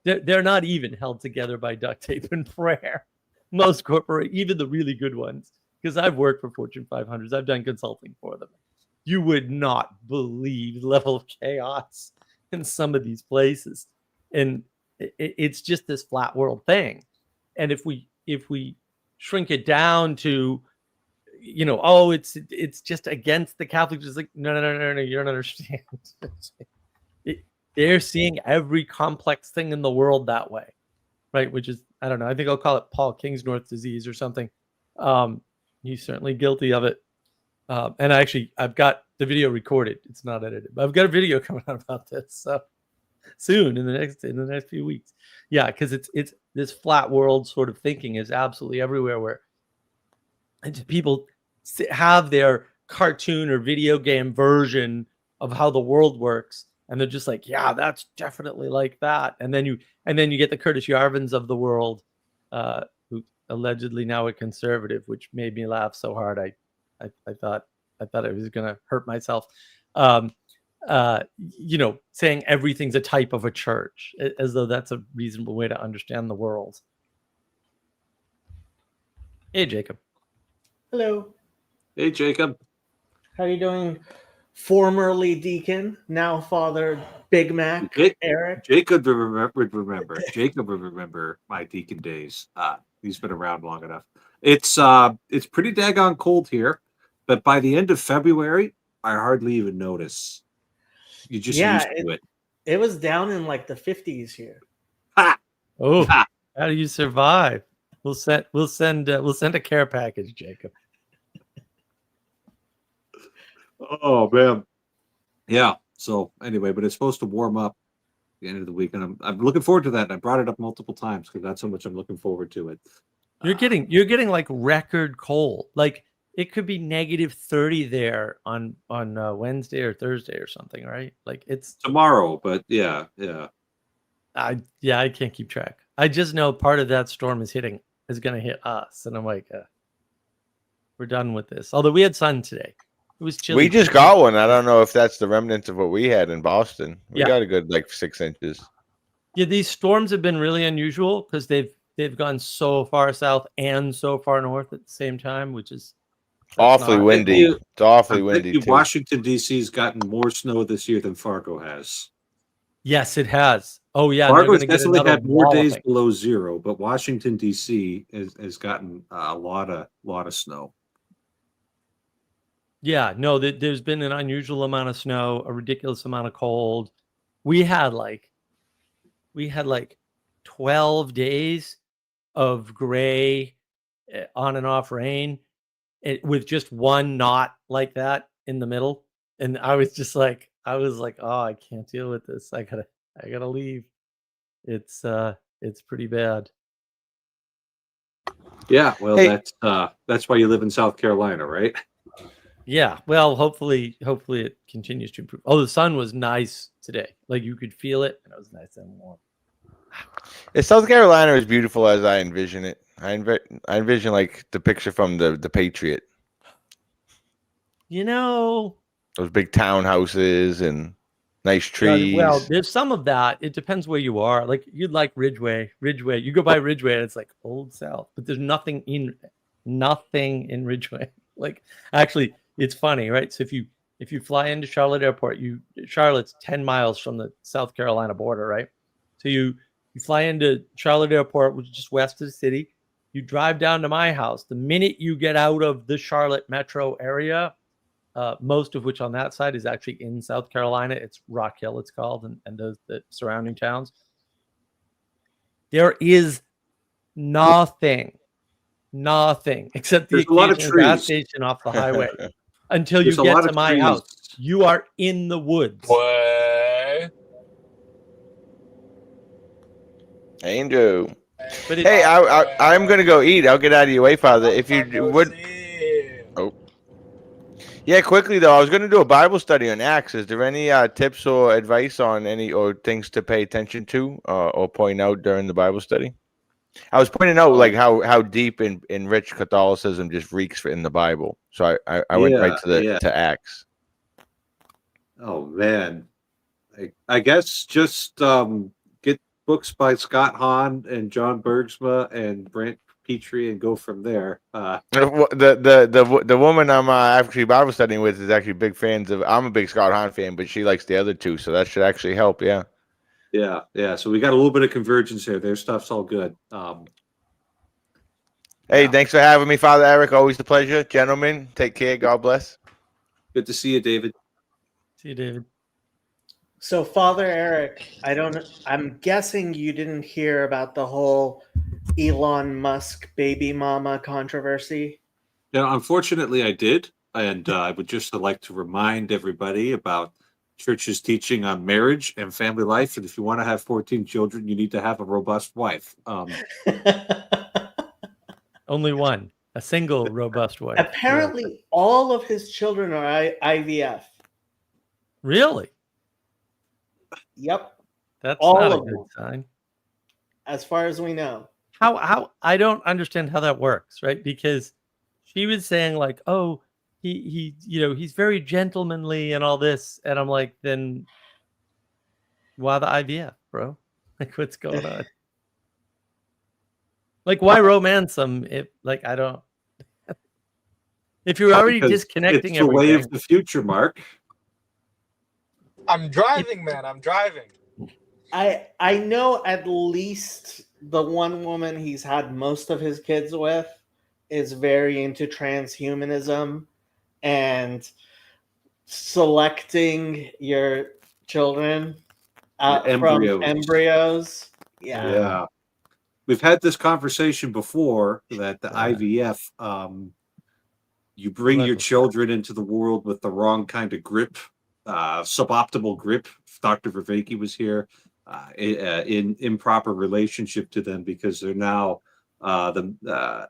They're not even held together by duct tape and prayer. Most even the really good ones, because I've worked for Fortune 500s, I've done consulting for them. You would not believe the level of chaos in some of these places, and it's just this flat world thing. And if we shrink it down to, oh, it's just against the Catholics, it's like no, you don't understand. They're seeing every complex thing in the world that way, right? Which is, I don't know, I think I'll call it Paul Kingsnorth disease or something. He's certainly guilty of it. And I've got the video recorded. It's not edited, but I've got a video coming out about this. So soon in the next few weeks. Yeah, because it's this flat world sort of thinking is absolutely everywhere, where people have their cartoon or video game version of how the world works, and they're just like, yeah, that's definitely like that. And then you get the Curtis Yarvins of the world, who allegedly now a conservative, which made me laugh so hard I thought I was gonna hurt myself. Saying everything's a type of a church, as though that's a reasonable way to understand the world. Hey, Jacob. Hello. Hey, Jacob. How you doing? Formerly deacon, now Father Big Mac, Eric. Jacob would remember. Jacob would remember my deacon days. He's been around long enough. It's pretty daggone cold here, but by the end of February, I hardly even notice. You just used to it. It was down in like the 50s here. Ha! Oh, ha! How do you survive? We'll send a care package, Jacob. Oh man, yeah. So anyway, but it's supposed to warm up at the end of the week, and I'm looking forward to that. And I brought it up multiple times because that's how much I'm looking forward to it. You're getting like record cold. Like it could be -30 there on Wednesday or Thursday or something, right? Like it's tomorrow, but yeah. I can't keep track. I just know part of that storm is going to hit us, and I'm like, we're done with this. Although we had sun today. It was chilly. We just got one. I don't know if that's the remnants of what we had in Boston. We got a good 6 inches. Yeah, these storms have been really unusual because they've gone so far south and so far north at the same time, which is awfully windy. It's awfully windy. Washington D.C. has gotten more snow this year than Fargo has. Yes, it has. Oh yeah, Fargo has definitely had more days below zero, but Washington D.C. has gotten a lot of snow. Yeah, no, there's been an unusual amount of snow, a ridiculous amount of cold. We had like 12 days of gray on and off rain, with just one knot like that in the middle. And I was like, oh, I can't deal with this. I gotta leave. It's pretty bad. Yeah, well, hey, that's why you live in South Carolina, right? Yeah, well, hopefully it continues to improve. Oh, the sun was nice today. Like you could feel it, and it was nice and warm. South Carolina is beautiful as I envision it. I envision like the picture from the Patriot. Those big townhouses and nice trees. Well, there's some of that. It depends where you are. Like you'd like Ridgeway. You go by Ridgeway, and it's like Old South, but there's nothing in Ridgeway. Like actually. It's funny, right? So if you fly into Charlotte Airport, Charlotte's 10 miles from the South Carolina border, right? So you fly into Charlotte Airport, which is just west of the city. You drive down to my house. The minute you get out of the Charlotte metro area, most of which on that side is actually in South Carolina. It's Rock Hill, it's called, and the surrounding towns. There is nothing except the occasional gas station off the highway. Until you get to my house, you are in the woods. What? Andrew. Hey, I'm gonna go eat. I'll get out of your way, Father. If you would. Oh. Yeah, quickly though, I was gonna do a Bible study on Acts. Is there any tips or advice on any or things to pay attention to or point out during the Bible study? I was pointing out like how deep in rich Catholicism just reeks in the Bible. So I went right to Acts. Oh man, I guess just get books by Scott Hahn and John Bergsma and Brant Petrie and go from there. The woman I'm actually Bible studying with is actually big fans of. I'm a big Scott Hahn fan, but she likes the other two, so that should actually help. Yeah. Yeah. So we got a little bit of convergence here. Their stuff's all good. Hey, thanks for having me, Father Eric. Always a pleasure, gentlemen. Take care. God bless. Good to see you, David. See you, David. So, Father Eric, I'm guessing you didn't hear about the whole Elon Musk baby mama controversy. Yeah, unfortunately, I did, and I would just like to remind everybody about Church's teaching on marriage and family life. And if you want to have 14 children, you need to have a robust wife. Only one, a single robust wife. Apparently, all of his children are IVF. Really? Yep. That's all not a of good them, sign. as far as we know. How I don't understand how that works, right? Because she was saying like, oh, he he's very gentlemanly and all this, and I'm like, then why the IVF, bro? Like, what's going on? Like, why romance them if like I don't? If you're already disconnecting it's the way everything. of the future, Mark. I'm driving, man. I'm driving. I know at least the one woman he's had most of his kids with is very into transhumanism and selecting your children from embryos. Yeah. We've had this conversation before that the IVF, you bring your children into the world with the wrong kind of grip, suboptimal grip. If Dr. Vervaeke was here, in improper relationship to them because they're now they're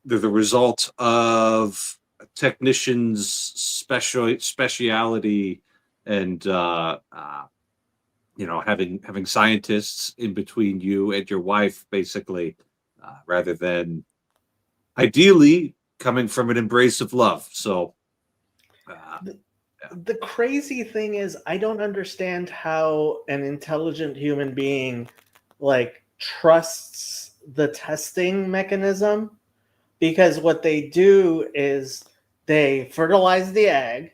the result of technicians' speciality and having scientists in between you and your wife, basically, rather than ideally coming from an embrace of love. So the crazy thing is, I don't understand how an intelligent human being like trusts the testing mechanism, because what they do is they fertilize the egg.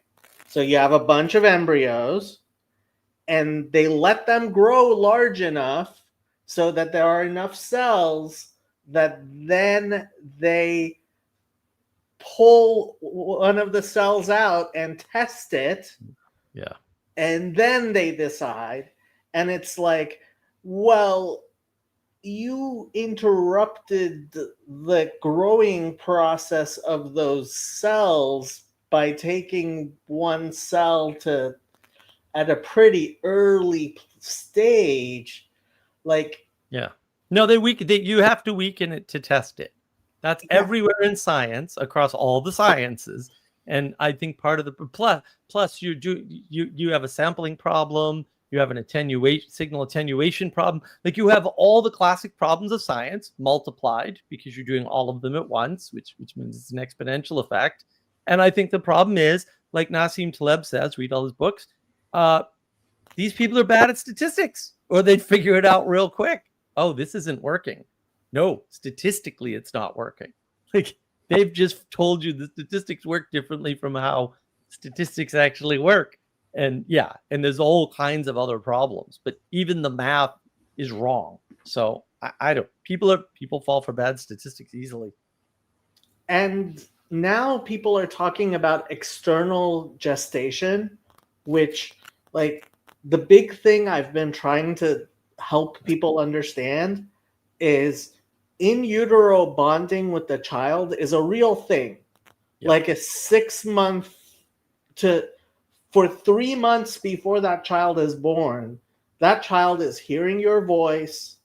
So you have a bunch of embryos and they let them grow large enough so that there are enough cells that then they pull one of the cells out and test it. Yeah. And then they decide. And it's like, well, you interrupted the growing process of those cells by taking one cell to at a pretty early stage. Like, yeah. No, you have to weaken it to test it. That's everywhere in science, across all the sciences. And I think part of the plus you have a sampling problem, you have an signal attenuation problem. Like, you have all the classic problems of science multiplied because you're doing all of them at once, which means it's an exponential effect. And I think the problem is, like Nassim Taleb says, read all his books, these people are bad at statistics, or they'd figure it out real quick. Oh, this isn't working. No, statistically, it's not working. Like, they've just told you the statistics work differently from how statistics actually work. And and there's all kinds of other problems, but even the math is wrong. So I don't, people fall for bad statistics easily. And now people are talking about external gestation, which, like, the big thing I've been trying to help people understand is in utero bonding with the child is a real thing. Like a 6 month for 3 months before that child is born, that child is hearing your voice,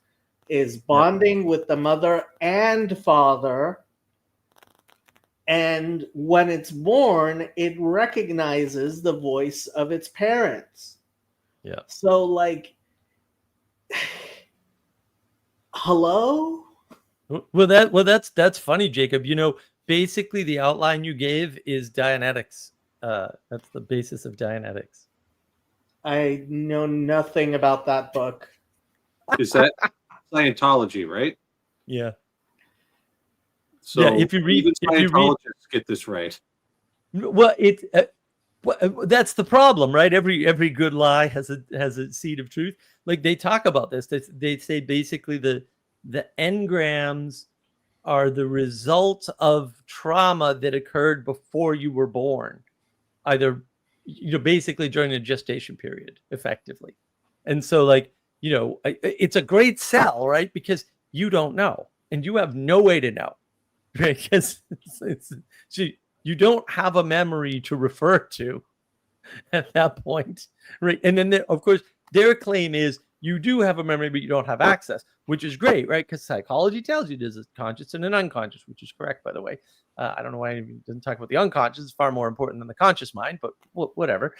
is bonding with the mother and father. And when it's born, it recognizes the voice of its parents. Yeah. So, like, Hello? Well, that's funny, Jacob. Basically the outline you gave is Dianetics. That's the basis of Dianetics. I know nothing about that book. Is that Scientology, right? Yeah. So Yeah, if you read- even if you read- Scientologists get this right. Well, that's the problem, right? Every good lie has a seed of truth. Like they talk about this. They say basically the engrams are the result of trauma that occurred before you were born, either basically during the gestation period, effectively. And so, it's a great sell, right? Because you don't know, and you have no way to know, right? Because you don't have a memory to refer to at that point, right? And then, of course, their claim is you do have a memory, but you don't have access, which is great, right? Because psychology tells you there's a conscious and an unconscious, which is correct, by the way. I don't know why he doesn't talk about the unconscious. It's far more important than the conscious mind, but whatever.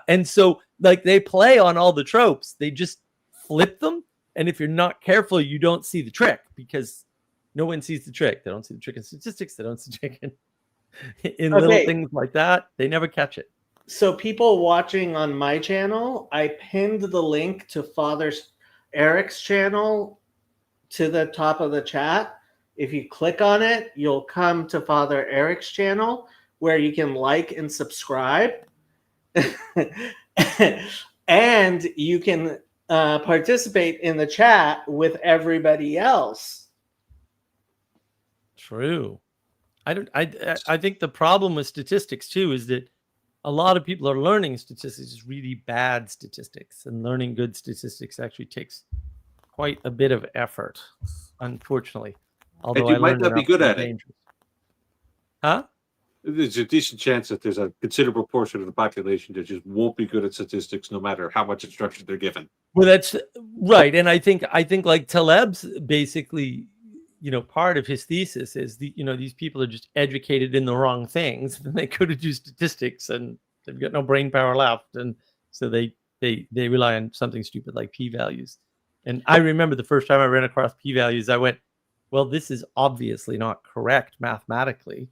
And so, they play on all the tropes. They just flip them. And if you're not careful, you don't see the trick, because no one sees the trick. They don't see the trick in statistics. They don't see the trick in little things like that. They never catch it. So people watching on my channel, I pinned the link to Father Eric's channel to the top of the chat. If you click on it, you'll come to Father Eric's channel where you can like and subscribe. And you can participate in the chat with everybody else. True. I think the problem with statistics too is that a lot of people are learning statistics, really bad statistics, and learning good statistics actually takes quite a bit of effort, unfortunately. Although you might not be good at it. Huh? There's a decent chance that there's a considerable portion of the population that just won't be good at statistics, no matter how much instruction they're given. Well, that's right, and I think like Taleb's basically, part of his thesis is these people are just educated in the wrong things, and they could have used statistics, and they've got no brain power left, and so they rely on something stupid like p-values. And I remember the first time I ran across p-values, I went, well, this is obviously not correct mathematically,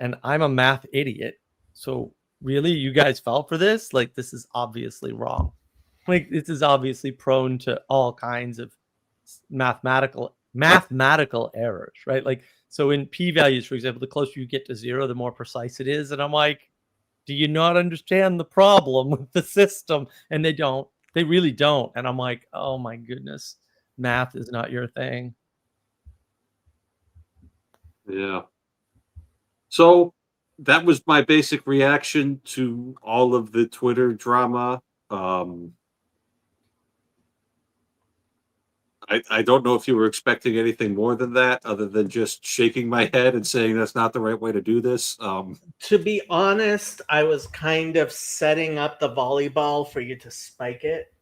and I'm a math idiot, so really, you guys fell for this? Like, this is obviously wrong. Like, this is obviously prone to all kinds of mathematical errors, right? Like, so in p-values, for example, the closer you get to zero, the more precise it is. And I'm like, do you not understand the problem with the system? And they really don't. And I'm like, oh my goodness, math is not your thing. Yeah. So that was my basic reaction to all of the Twitter drama. I don't know if you were expecting anything more than that, other than just shaking my head and saying that's not the right way to do this. To be honest, I was kind of setting up the volleyball for you to spike it.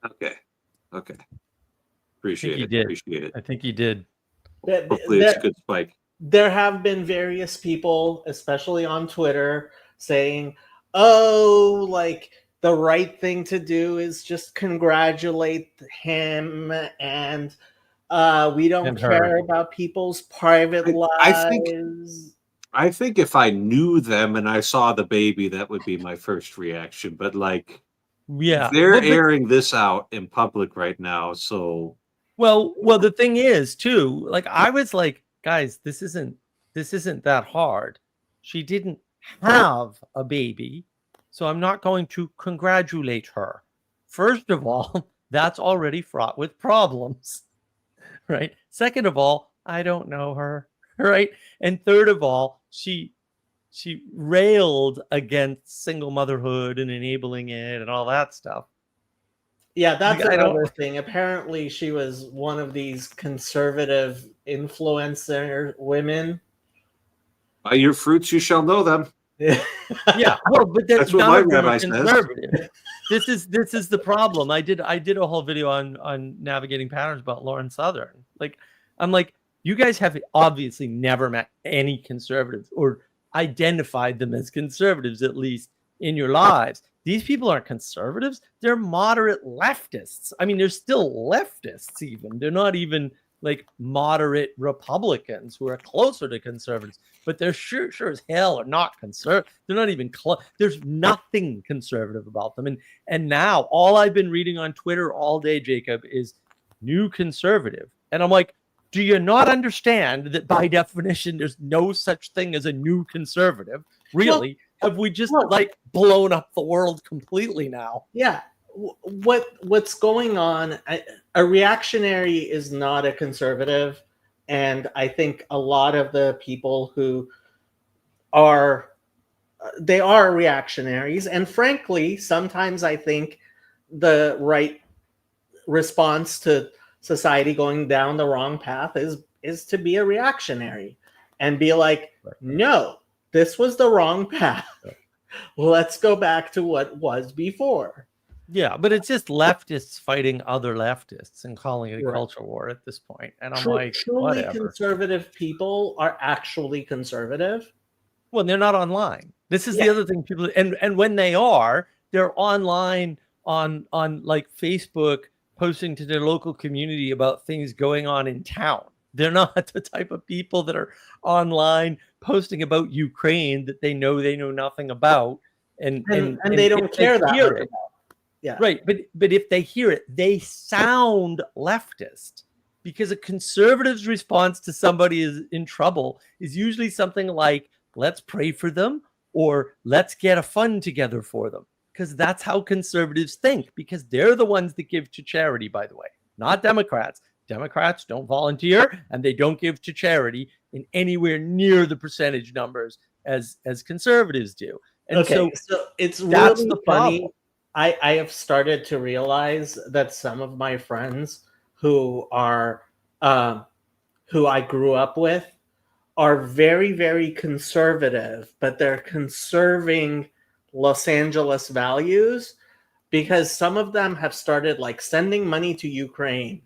Okay. Appreciate it. I think you did. Hopefully it's a good spike. There have been various people, especially on Twitter, saying, oh, like, the right thing to do is just congratulate him, and we don't care about people's private lives. I think if I knew them and I saw the baby, that would be my first reaction. But they're airing this out in public right now, so. Well, the thing is too, I was like, guys, this isn't that hard. She didn't have a baby. So I'm not going to congratulate her. First of all, that's already fraught with problems, right? Second of all, I don't know her, right? And third of all, she railed against single motherhood and enabling it and all that stuff. Yeah, that's another thing. Apparently, she was one of these conservative influencer women. By your fruits, you shall know them. Yeah, well, but that's what my rabbi says. This is the problem. I did a whole video on navigating patterns about Lauren Southern. I'm like, you guys have obviously never met any conservatives or identified them as conservatives, at least in your lives. these people aren't conservatives. They're moderate leftists. I mean, they're still leftists even. They're not even like moderate Republicans who are closer to conservatives, but they're sure as hell are not conservative. They're not even close. There's nothing conservative about them. And now all I've been reading on Twitter all day, Jacob, is new conservative. And I'm like, do you not understand that by definition, there's no such thing as a new conservative? Really? Have we just like blown up the world completely now? Yeah. What's going on? A reactionary is not a conservative, and I think a lot of the people who are reactionaries, and frankly, sometimes I think the right response to society going down the wrong path is to be a reactionary and be like, no, this was the wrong path. Let's go back to what was before. Yeah, but it's just leftists fighting other leftists and calling it a culture war at this point. And I'm like, truly whatever. Conservative people are actually conservative. Well, they're not online. This is the other thing people, and when they are, they're online on like Facebook, posting to their local community about things going on in town. They're not the type of people that are online posting about Ukraine that they know nothing about, and they don't care that much about. Yeah. Right. But if they hear it, they sound leftist, because a conservative's response to somebody is in trouble is usually something like, let's pray for them, or let's get a fund together for them. Because that's how conservatives think, because they're the ones that give to charity, by the way, not Democrats. Democrats don't volunteer and they don't give to charity in anywhere near the percentage numbers as conservatives do. And so it's that's really the funny. problem. I have started to realize that some of my friends who are who I grew up with are very, very conservative, but they're conserving Los Angeles values, because some of them have started like sending money to Ukraine.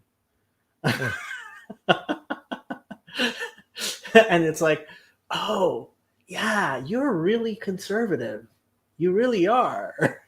And it's like, oh yeah, you're really conservative. You really are.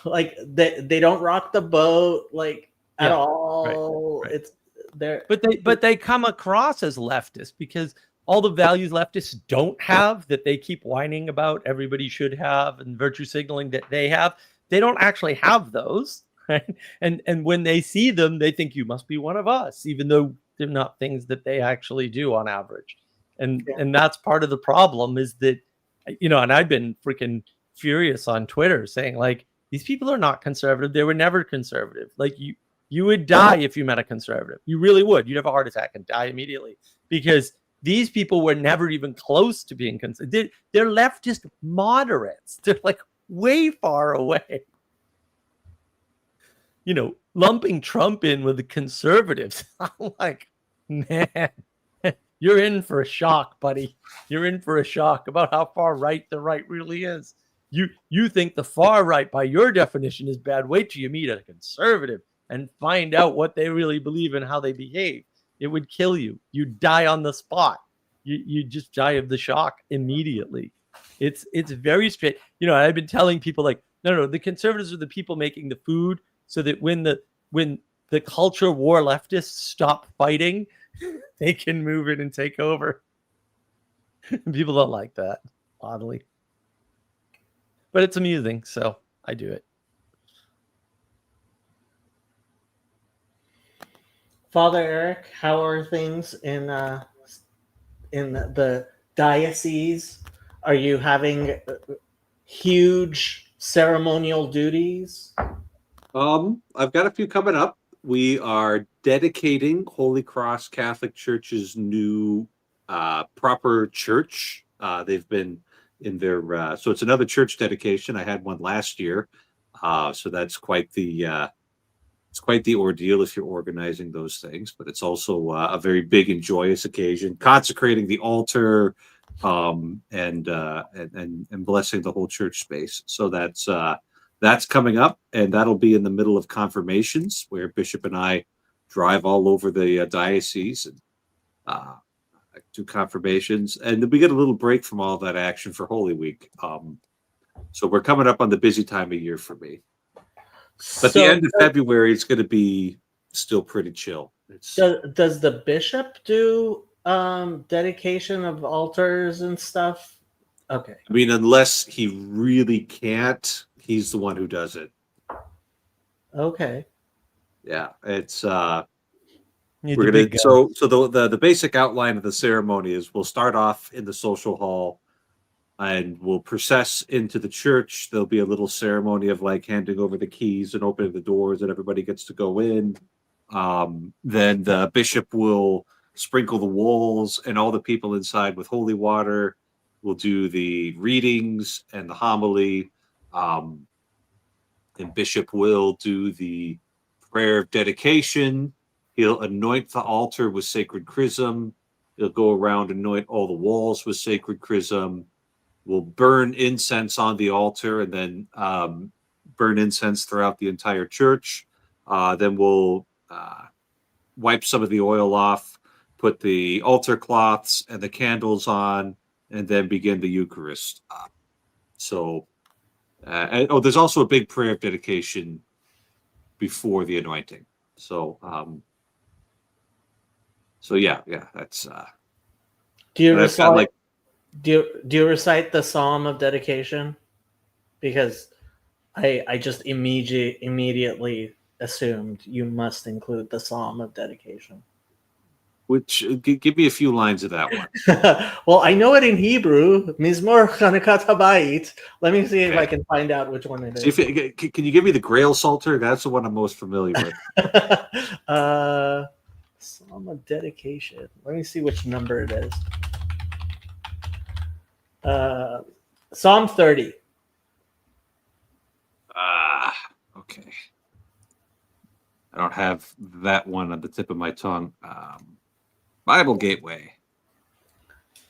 Like they don't rock the boat like at all. Right. It's there, but they come across as leftist because all the values leftists don't have that they keep whining about everybody should have and virtue signaling that they have, they don't actually have those, right? And when they see them, they think you must be one of us, even though they're not things that they actually do on average. And that's part of the problem, is that, you know, and I've been freaking furious on Twitter saying, like, these people are not conservative. They were never conservative. Like, you would die if you met a conservative. You really would. You'd have a heart attack and die immediately, because these people were never even close to being conservative. They're leftist moderates. They're like way far away. You know, lumping Trump in with the conservatives. I'm like, man, you're in for a shock, buddy. You're in for a shock about how far right the right really is. You think the far right, by your definition, is bad. Wait till you meet a conservative and find out what they really believe and how they behave. It would kill you. You die on the spot. You just die of the shock immediately. It's very straight. You know, I've been telling people, like, no, the conservatives are the people making the food, so that when the culture war leftists stop fighting, they can move in and take over. People don't like that, oddly. But it's amusing, so I do it. Father Eric, how are things in the diocese? Are you having huge ceremonial duties? I've got a few coming up. We are dedicating Holy Cross Catholic Church's new proper church. They've been in their so it's another church dedication. I had one last year, so that's quite the ordeal if you're organizing those things. But it's also a very big and joyous occasion, consecrating the altar and blessing the whole church space. So that's coming up, and that'll be in the middle of confirmations, where Bishop and I drive all over the diocese and do confirmations, and then we get a little break from all that action for Holy Week. So we're coming up on the busy time of year for me. But the end of February, it's going to be still pretty chill. Does the bishop do dedication of altars and stuff? Okay. I mean, unless he really can't, he's the one who does it. Okay. Yeah, it's Need we're the gonna big guns. so the basic outline of the ceremony is we'll start off in the social hall and we'll process into the church. There'll be a little ceremony of like handing over the keys and opening the doors, and everybody gets to go in. Then the bishop will sprinkle the walls and all the people inside with holy water. We'll do the readings and the homily. And bishop will do the prayer of dedication. He'll anoint the altar with sacred chrism. He'll go around and anoint all the walls with sacred chrism. We'll burn incense on the altar and then burn incense throughout the entire church. Then we'll wipe some of the oil off, put the altar cloths and the candles on, and then begin the Eucharist. There's also a big prayer of dedication before the anointing. So yeah, that's. Do you and I've got, recite? like, Do you recite the Psalm of Dedication? Because I just immediately assumed you must include the Psalm of Dedication. which give me a few lines of that one. Well, I know it in Hebrew. Mizmor Chanukat Habayit. Let me see if I can find out which one it is. Can you give me the Grail Psalter? That's the one I'm most familiar with. Psalm of Dedication. Let me see which number it is. Psalm 30. Okay. I don't have that one on the tip of my tongue. Bible Gateway.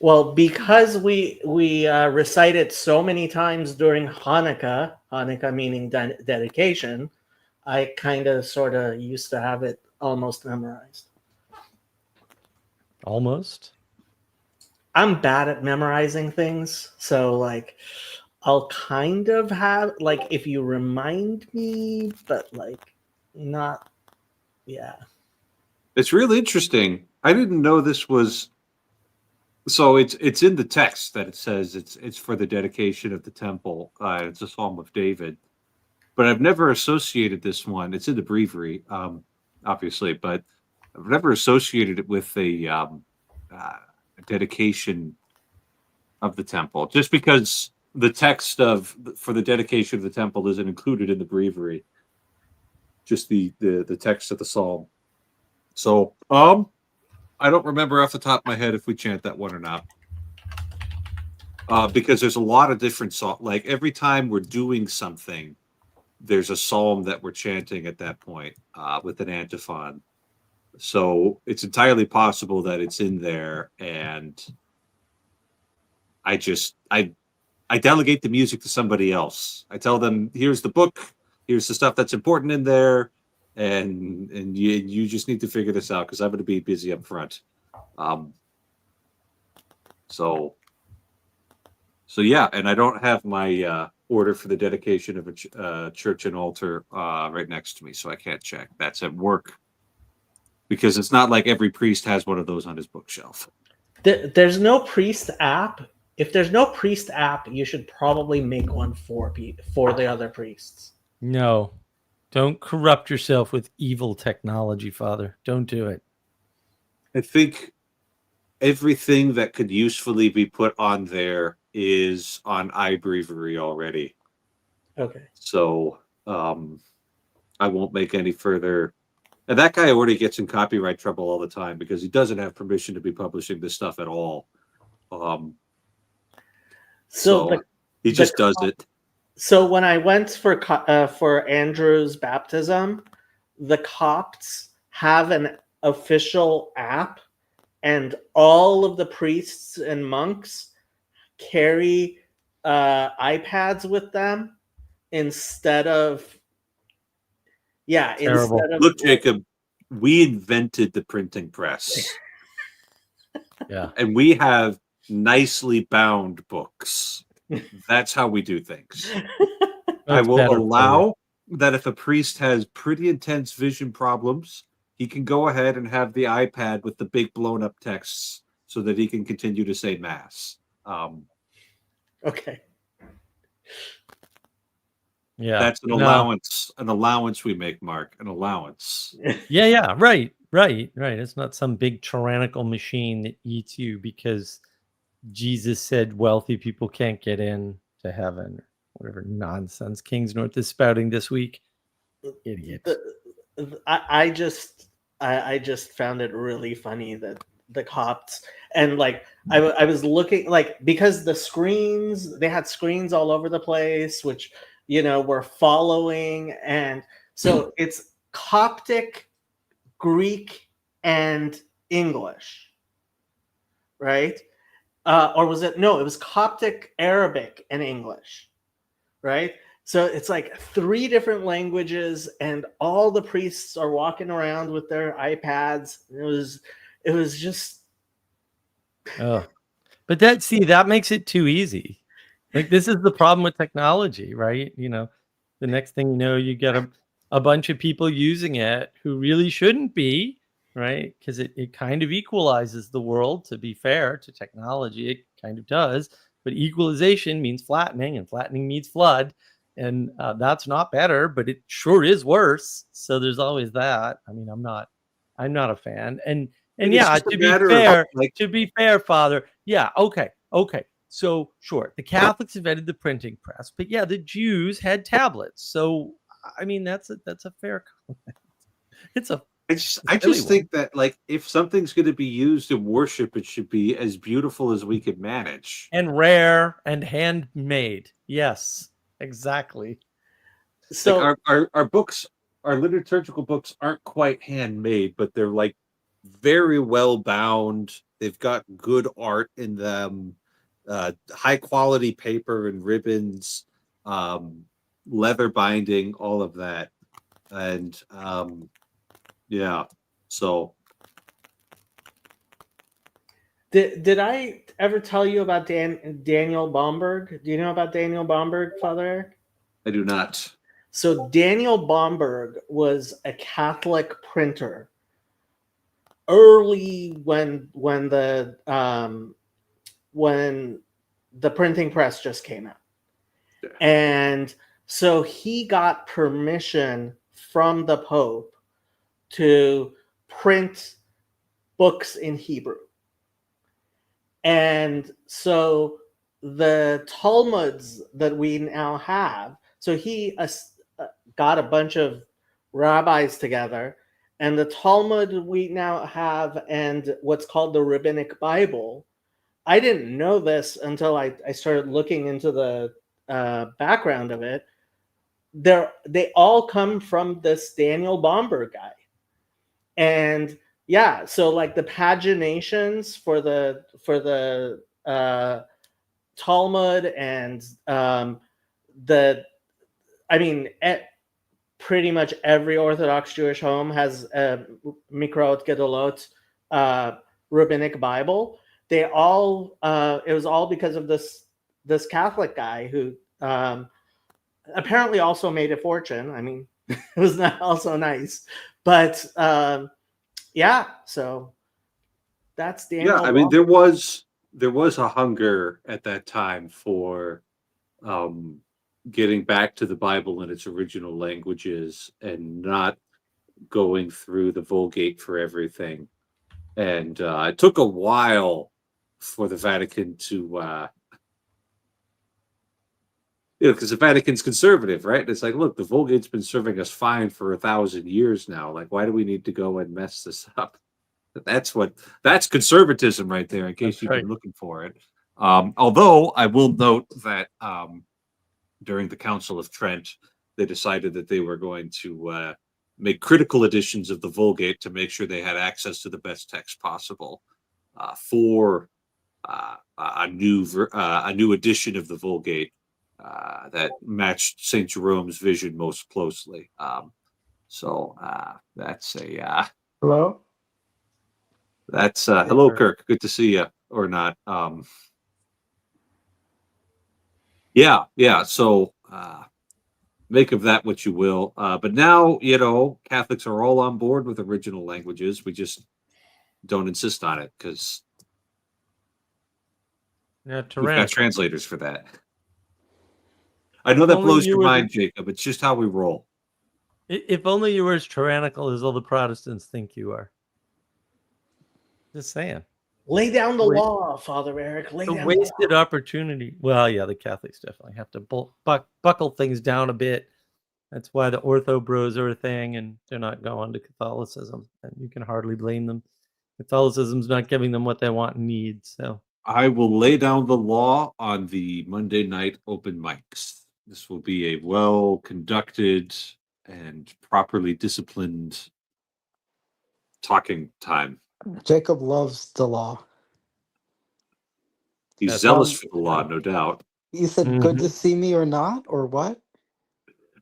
Well, because we recite it so many times during Hanukkah meaning dedication, I kind of sort of used to have it almost memorized. Almost. I'm bad at memorizing things, so like I'll kind of have like if you remind me, but like not. Yeah. It's really interesting. I didn't know this was. So it's in the text that it says it's for the dedication of the temple. It's a Psalm of David, but I've never associated this one. It's in the breviary, obviously, but I've never associated it with a dedication of the temple. Just because the text for the dedication of the temple isn't included in the breviary, just the text of the psalm. So I don't remember off the top of my head if we chant that one or not. Because there's a lot of different songs. Like every time we're doing something, there's a psalm that we're chanting at that point with an antiphon. So it's entirely possible that it's in there, and I delegate the music to somebody else. I tell them, here's the book, here's the stuff that's important in there, and you just need to figure this out because I'm going to be busy up front. So yeah, and I don't have my order for the dedication of a church and altar right next to me, so I can't check. That's at work because it's not like every priest has one of those on his bookshelf. There's no priest app. If there's no priest app, you should probably make one for the other priests. No. Don't corrupt yourself with evil technology, Father. Don't do it. I think everything that could usefully be put on there is on iBreviary already. Okay. So I won't make any further. And that guy already gets in copyright trouble all the time because he doesn't have permission to be publishing this stuff at all. So he just does it. So when I went for Andrew's baptism, the Copts have an official app, and all of the priests and monks carry iPads with them instead of. Yeah, Terrible. instead of Look, Jacob, we invented the printing press. Yeah. And we have nicely bound books. That's how we do things. I That's will better for you. allow that if a priest has pretty intense vision problems, he can go ahead and have the iPad with the big blown up texts so that he can continue to say mass. Okay. Yeah. That's an No. allowance we make, Mark, an allowance. Yeah. Right. It's not some big tyrannical machine that eats you because Jesus said wealthy people can't get in to heaven. Whatever nonsense King's North is spouting this week. Idiots. I just found it really funny that the Copts and like I was looking like because they had screens all over the place, which were following, and so it's Coptic, Greek, and English, right? Or was it no? It was Coptic, Arabic, and English, right? So it's like 3 different languages, and all the priests are walking around with their iPads. It was just Oh, but that makes it too easy. Like this is the problem with technology, right? The next thing you know, you get a bunch of people using it who really shouldn't be, right? Because it kind of equalizes the world, to be fair to technology. It kind of does. But equalization means flattening, and flattening means flood. And that's not better, but it sure is worse. So there's always that. I mean, I'm not a fan. And It's yeah, just a matter of, like, to be fair, Father, yeah, okay. So sure, the Catholics invented the printing press, but yeah, the Jews had tablets. So I mean, that's a fair comment. It's a I silly just one. think that, like, if something's going to be used in worship, it should be as beautiful as we can manage. And rare and handmade. Yes, exactly. so. Like our books, our liturgical books aren't quite handmade, but they're like very well bound. They've got good art in them, high quality paper and ribbons, leather binding, all of that, and yeah. So Did I ever tell you about Daniel Bomberg? Do you know about Daniel Bomberg, Father Eric? I do not. So Daniel Bomberg was a Catholic printer early when the printing press just came out. Yeah. And so he got permission from the Pope to print books in Hebrew. And so the Talmuds that we now have, so he got a bunch of rabbis together, and the Talmud we now have and what's called the Rabbinic Bible. I didn't know this until I started looking into the background of it. They all come from this Daniel Bomberg guy. And yeah, so like the paginations for the Talmud and pretty much every Orthodox Jewish home has a Mikraot Gedolot rabbinic Bible. They all it was all because of this Catholic guy who apparently also made a fortune. I mean, it was not also nice, but yeah. So that's Daniel. Yeah, I mean, there was a hunger at that time for getting back to the Bible in its original languages and not going through the Vulgate for everything. And it took a while for the Vatican to, because the Vatican's conservative, right? It's like, look, the Vulgate's been serving us fine for 1,000 years now. Like, why do we need to go and mess this up? That's conservatism right there, in case you've been looking for it. Although I will note that during the Council of Trent, they decided that they were going to make critical editions of the Vulgate to make sure they had access to the best text possible for a new edition of the Vulgate that matched St. Jerome's vision most closely. So that's a Hello? that's hello, Kirk. Good to see you, or not. Yeah. So make of that what you will. But now, Catholics are all on board with original languages. We just don't insist on it because Yeah, we've got tyrannical. translators for that. I know If that only blows you your were mind, Jacob. It's just how we roll. If only you were as tyrannical as all the Protestants think you are. Just saying. Lay down the Wait. law, Father Eric. Lay A down wasted the law. opportunity. Well, yeah, the Catholics definitely have to buckle things down a bit. That's why the ortho bros are a thing, and they're not going to Catholicism. And you can hardly blame them. Catholicism's not giving them what they want and need. So I will lay down the law on the Monday night open mics. This will be a well conducted and properly disciplined talking time. Jacob loves the law. He's That's zealous Um, for the law, no doubt. You said good to see me or not, or what?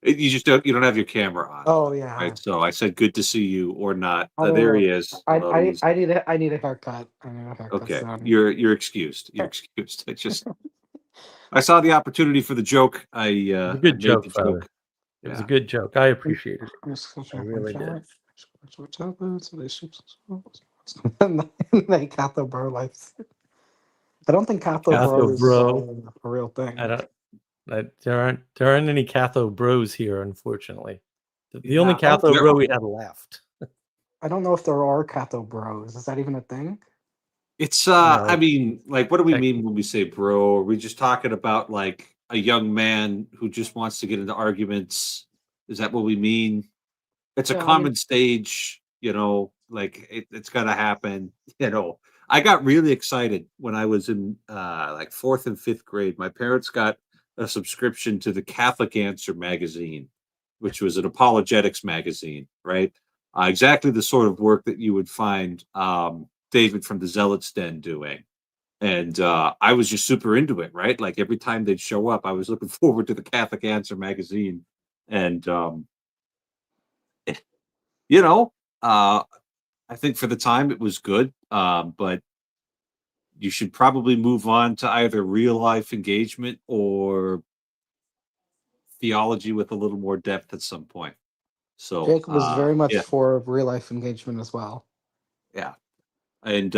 You don't have your camera on, Oh yeah. right? So I said good to see you or not. I don't There know. he is. I Although he's need a haircut. I need a haircut. okay. soon. You're excused. You're excused. I saw the opportunity for the joke. I It was a I good made joke, the Father. joke. It was a Yeah. good joke. I appreciated it. I'm just gonna I try really one did. Like Catho Bro life. I don't think Catho Catho Bro is Bro. a real thing. There aren't any Catho bros here, unfortunately. The only Yeah. Catho there bro are. we had left. I don't know if there are Catho Bros. Is that even a thing? It's No. I mean, like, what do we Tech- mean when we say bro? Are we just talking about like a young man who just wants to get into arguments? Is that what we mean? It's a Yeah, I common mean, stage, like it's gonna happen. I got really excited when I was in like fourth and fifth grade. My parents got a subscription to the Catholic Answer magazine, which was an apologetics magazine, right? Exactly the sort of work that you would find David from the Zealots Den doing. And I was just super into it, right? Like every time they'd show up, I was looking forward to the Catholic Answer magazine. And you know, uh, I think for the time it was good, but you should probably move on to either real life engagement or theology with a little more depth at some point. So, Jacob was very much yeah, for real life engagement as well. yeah, and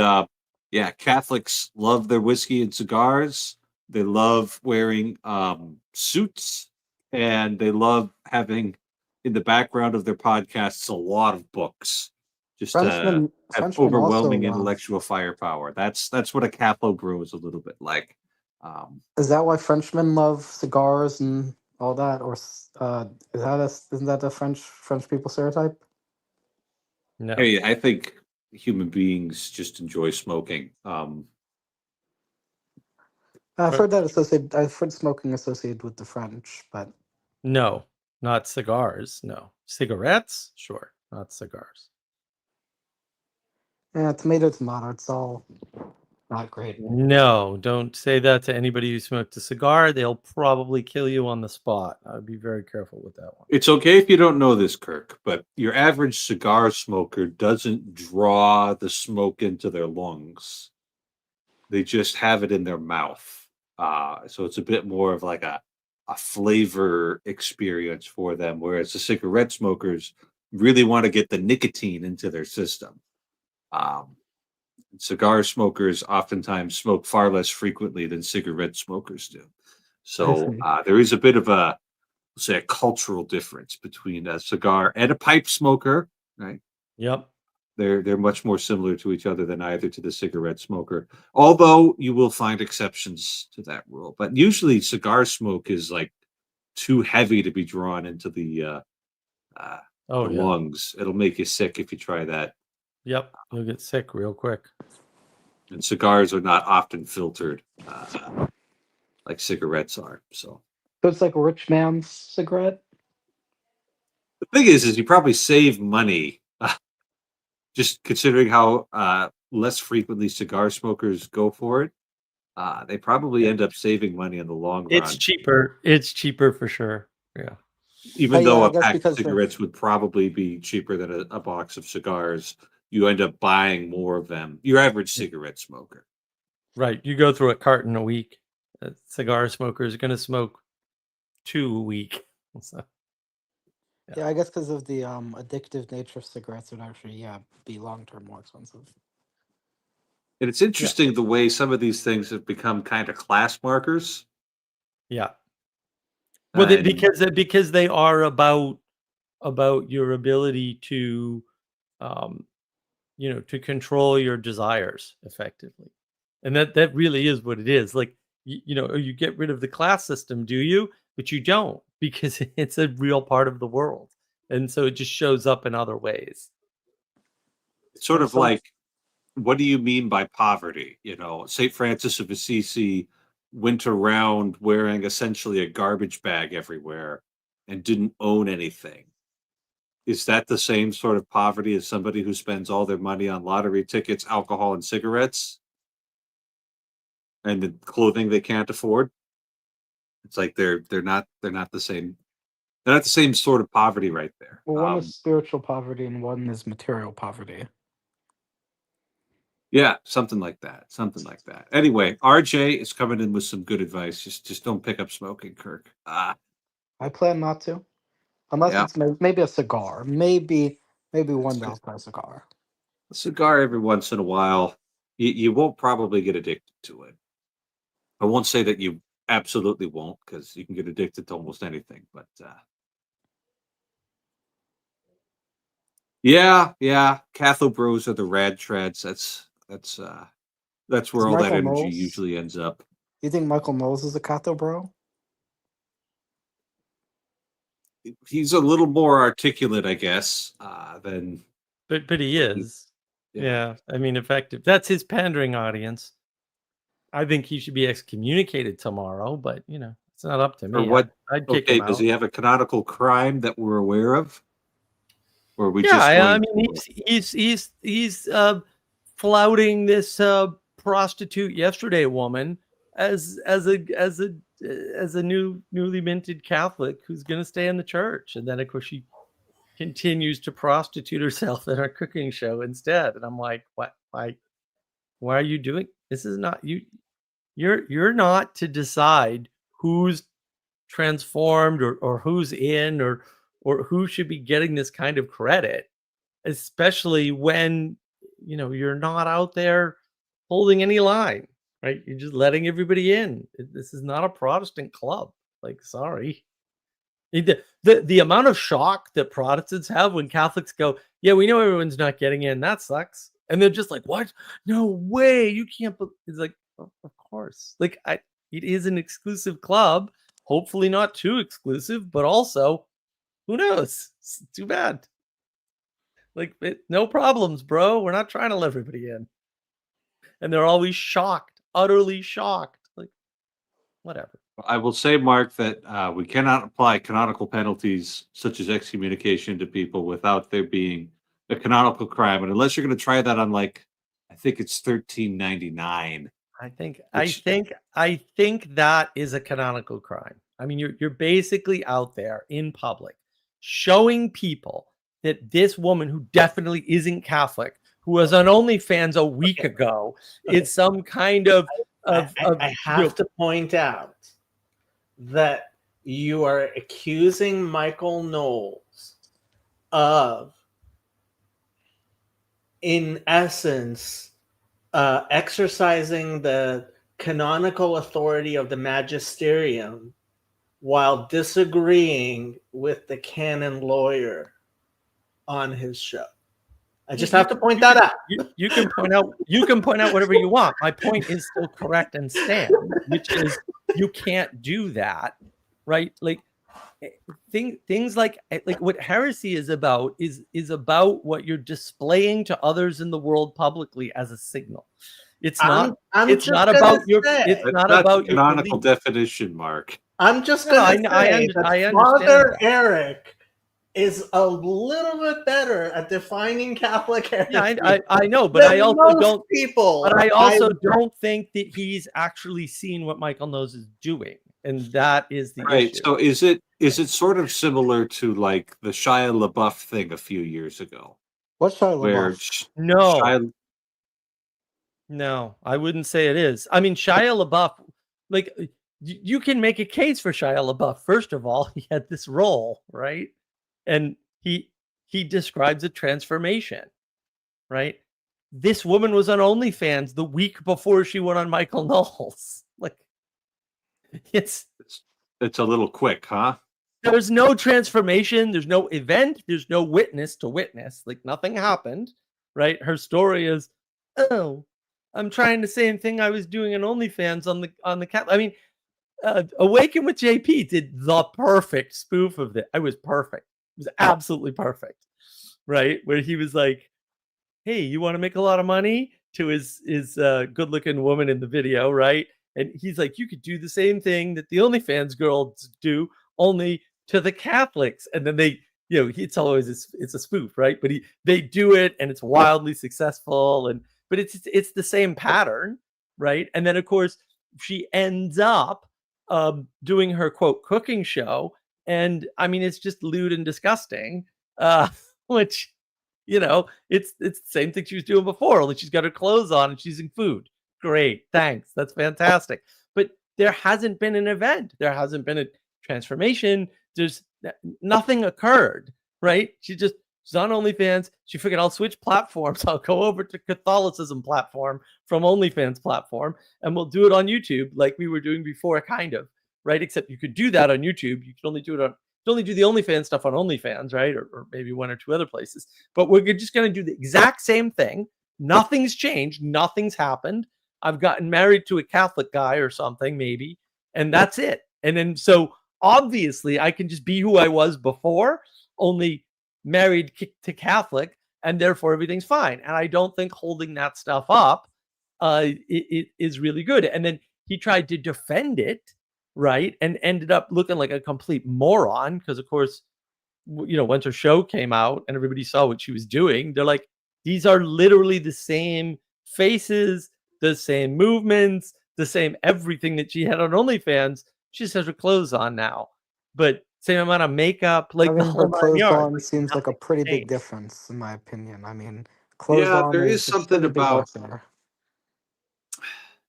yeah, Catholics love their whiskey and cigars. They love wearing suits, and they love having in the background of their podcasts a lot of books. Just to have Frenchmen also overwhelming love. intellectual firepower. That's what a Catholic brew is a little bit like. Um, Is that why Frenchmen love cigars and all that, or isn't that the French people stereotype? No. hey, I think human beings just enjoy smoking. I've heard that associated. I've heard smoking associated with the French, but No, not cigars. No. Cigarettes? Sure. Not cigars. yeah, tomato. It's all not great. No, don't say that to anybody who smoked a cigar. They'll probably kill you on the spot. I'd be very careful with that one. It's okay if you don't know this, Kirk, but your average cigar smoker doesn't draw the smoke into their lungs. They just have it in their mouth. So it's a bit more of like a flavor experience for them, whereas the cigarette smokers really want to get the nicotine into their system. Cigar smokers oftentimes smoke far less frequently than cigarette smokers do. So there is a bit of say a cultural difference between a cigar and a pipe smoker, right? Yep. They're much more similar to each other than either to the cigarette smoker. Although you will find exceptions to that rule, but usually cigar smoke is like too heavy to be drawn into the Oh, yeah. lungs. It'll make you sick if you try that. Yep. You'll get sick real quick. And cigars are not often filtered like cigarettes are. So it's like a rich man's cigarette. the thing is you probably save money just considering how less frequently cigar smokers go for it. They probably end up saving money in the long run. It's cheaper. It's cheaper for sure. Yeah. Even Yeah, though I a guess pack of because they're- cigarettes would probably be cheaper than a box of cigars, you end up buying more of them. Your average cigarette smoker. Right. You go through a carton a week. a cigar smoker is going to smoke 2 a week. So, Yeah, I guess because of the addictive nature of cigarettes, it would actually be long term more expensive. And it's interesting the way some of these things have become kind of class markers. yeah. Well, And because they are about your ability to, to control your desires effectively, and that really is what it is. Like you get rid of the class system, do you? But you don't, because it's a real part of the world, and so it just shows up in other ways. it's sort Yeah, of like, what do you mean by poverty? St. Francis of Assisi went around wearing essentially a garbage bag everywhere and didn't own anything. Is that the same sort of poverty as somebody who spends all their money on lottery tickets, alcohol, and cigarettes, and the clothing they can't afford? It's like they're not the same. They're not the same sort of poverty right there. Well, one is spiritual poverty and one is material poverty. Yeah, something like that. Something like that. Anyway, RJ is coming in with some good advice. Just don't pick up smoking, Kirk. I plan not to, unless Yeah. it's maybe a cigar, maybe $1 per cigar. A cigar every once in a while. You won't probably get addicted to it. I won't say that you absolutely won't, because you can get addicted to almost anything. But yeah, Catho Bros are the rad treads. That's where Is all that Michael energy Knowles? usually ends up. You think Michael Knowles is a Cato bro? He's a little more articulate, I guess, than But he is. Yeah. I mean, effective. That's his pandering audience. I think he should be excommunicated tomorrow, but it's not up to Or me. what? I'd kick him out. Does he have a canonical crime that we're aware of? Or are we Yeah, just I going mean, he's flouting this prostitute yesterday woman as a newly minted Catholic who's going to stay in the church, and then of course she continues to prostitute herself in our cooking show instead. And I'm like, what? Why are you doing? This is not you. You're not to decide who's transformed or who's in or who should be getting this kind of credit, especially when you're not out there holding any line, right? You're just letting everybody in. This is not a Protestant club. Like, sorry. The amount of shock that Protestants have when Catholics go, yeah, we know everyone's not getting in. That sucks. And they're just like, what? No way. You can't. It's like, of course. Like, it is an exclusive club. Hopefully not too exclusive, but also, who knows? It's too bad. Like, no problems, bro. We're not trying to let everybody in. And they're always shocked, utterly shocked. Like, whatever. I will say, Mark, that we cannot apply canonical penalties such as excommunication to people without there being a canonical crime, and unless you're going to try that on, like, I think it's 1399. I think that is a canonical crime. I mean, you're basically out there in public showing people that this woman, who definitely isn't Catholic, who was on OnlyFans a week ago, is some kind of I have to point out that you are accusing Michael Knowles of, in essence, exercising the canonical authority of the magisterium while disagreeing with the canon lawyer on his show. I just have to point that out. You can point out whatever you want. My point is still correct and stand, which is you can't do that, right? Like things like what heresy is about is about what you're displaying to others in the world publicly as a signal. It's not. It's not about your. It's not about your canonical definition, Mark. I'm just going to say that Father Eric is a little bit better at defining Catholic heresy. Yeah, I know, but I also don't. People, but I also don't think that he's actually seen what Michael Knowles is doing, and that is the issue. So is it sort of similar to like the Shia LaBeouf thing a few years ago? What's Shia LaBeouf? No, I wouldn't say it is. I mean, Shia LaBeouf like you can make a case for Shia LaBeouf. First of all, he had this role, right? And he describes a transformation, right? This woman was on OnlyFans the week before she went on Michael Knowles. Like, it's a little quick, huh? there's no transformation, there's no event, there's no witness to witness. Like, nothing happened, right? Her story is, oh, I'm trying the same thing I was doing on OnlyFans on the cat. I mean, Awaken with JP did the perfect spoof of it. It was perfect. It was absolutely perfect, right? Where he was like, "Hey, you want to make a lot of money?" to his good-looking woman in the video, right? And he's like, "You could do the same thing that the OnlyFans girls do, only to the Catholics." And then they, it's always it's a spoof, right? But they do it, and it's wildly successful, but it's the same pattern, right? And then of course she ends up doing her quote cooking show, and I mean it's just lewd and disgusting, which it's the same thing she was doing before, only she's got her clothes on and she's eating food. Great, thanks, that's fantastic. But there hasn't been an event, there hasn't been a transformation, there's nothing occurred, right? She's on OnlyFans. She figured, I'll switch platforms. I'll go over to Catholicism platform from OnlyFans platform, and we'll do it on YouTube like we were doing before, kind of, right? Except you could do that on YouTube. You could only do the OnlyFans stuff on OnlyFans, right? Or maybe one or two other places. But we're just going to do the exact same thing. Nothing's changed. Nothing's happened. I've gotten married to a Catholic guy or something, maybe, and that's it. And then so obviously I can just be who I was before, only married to Catholic, and therefore everything's fine. And I don't think holding that stuff up it is really good. And then he tried to defend it, right, and ended up looking like a complete moron because, of course, once her show came out and everybody saw what she was doing, they're like, these are literally the same faces, the same movements, the same everything that she had on OnlyFans. She just has her clothes on now, but same amount of makeup, like the Having whole her clothes yard. on seems like a pretty big changed. difference, in my opinion. I mean, clothes Yeah, on there is it's something pretty big about out there.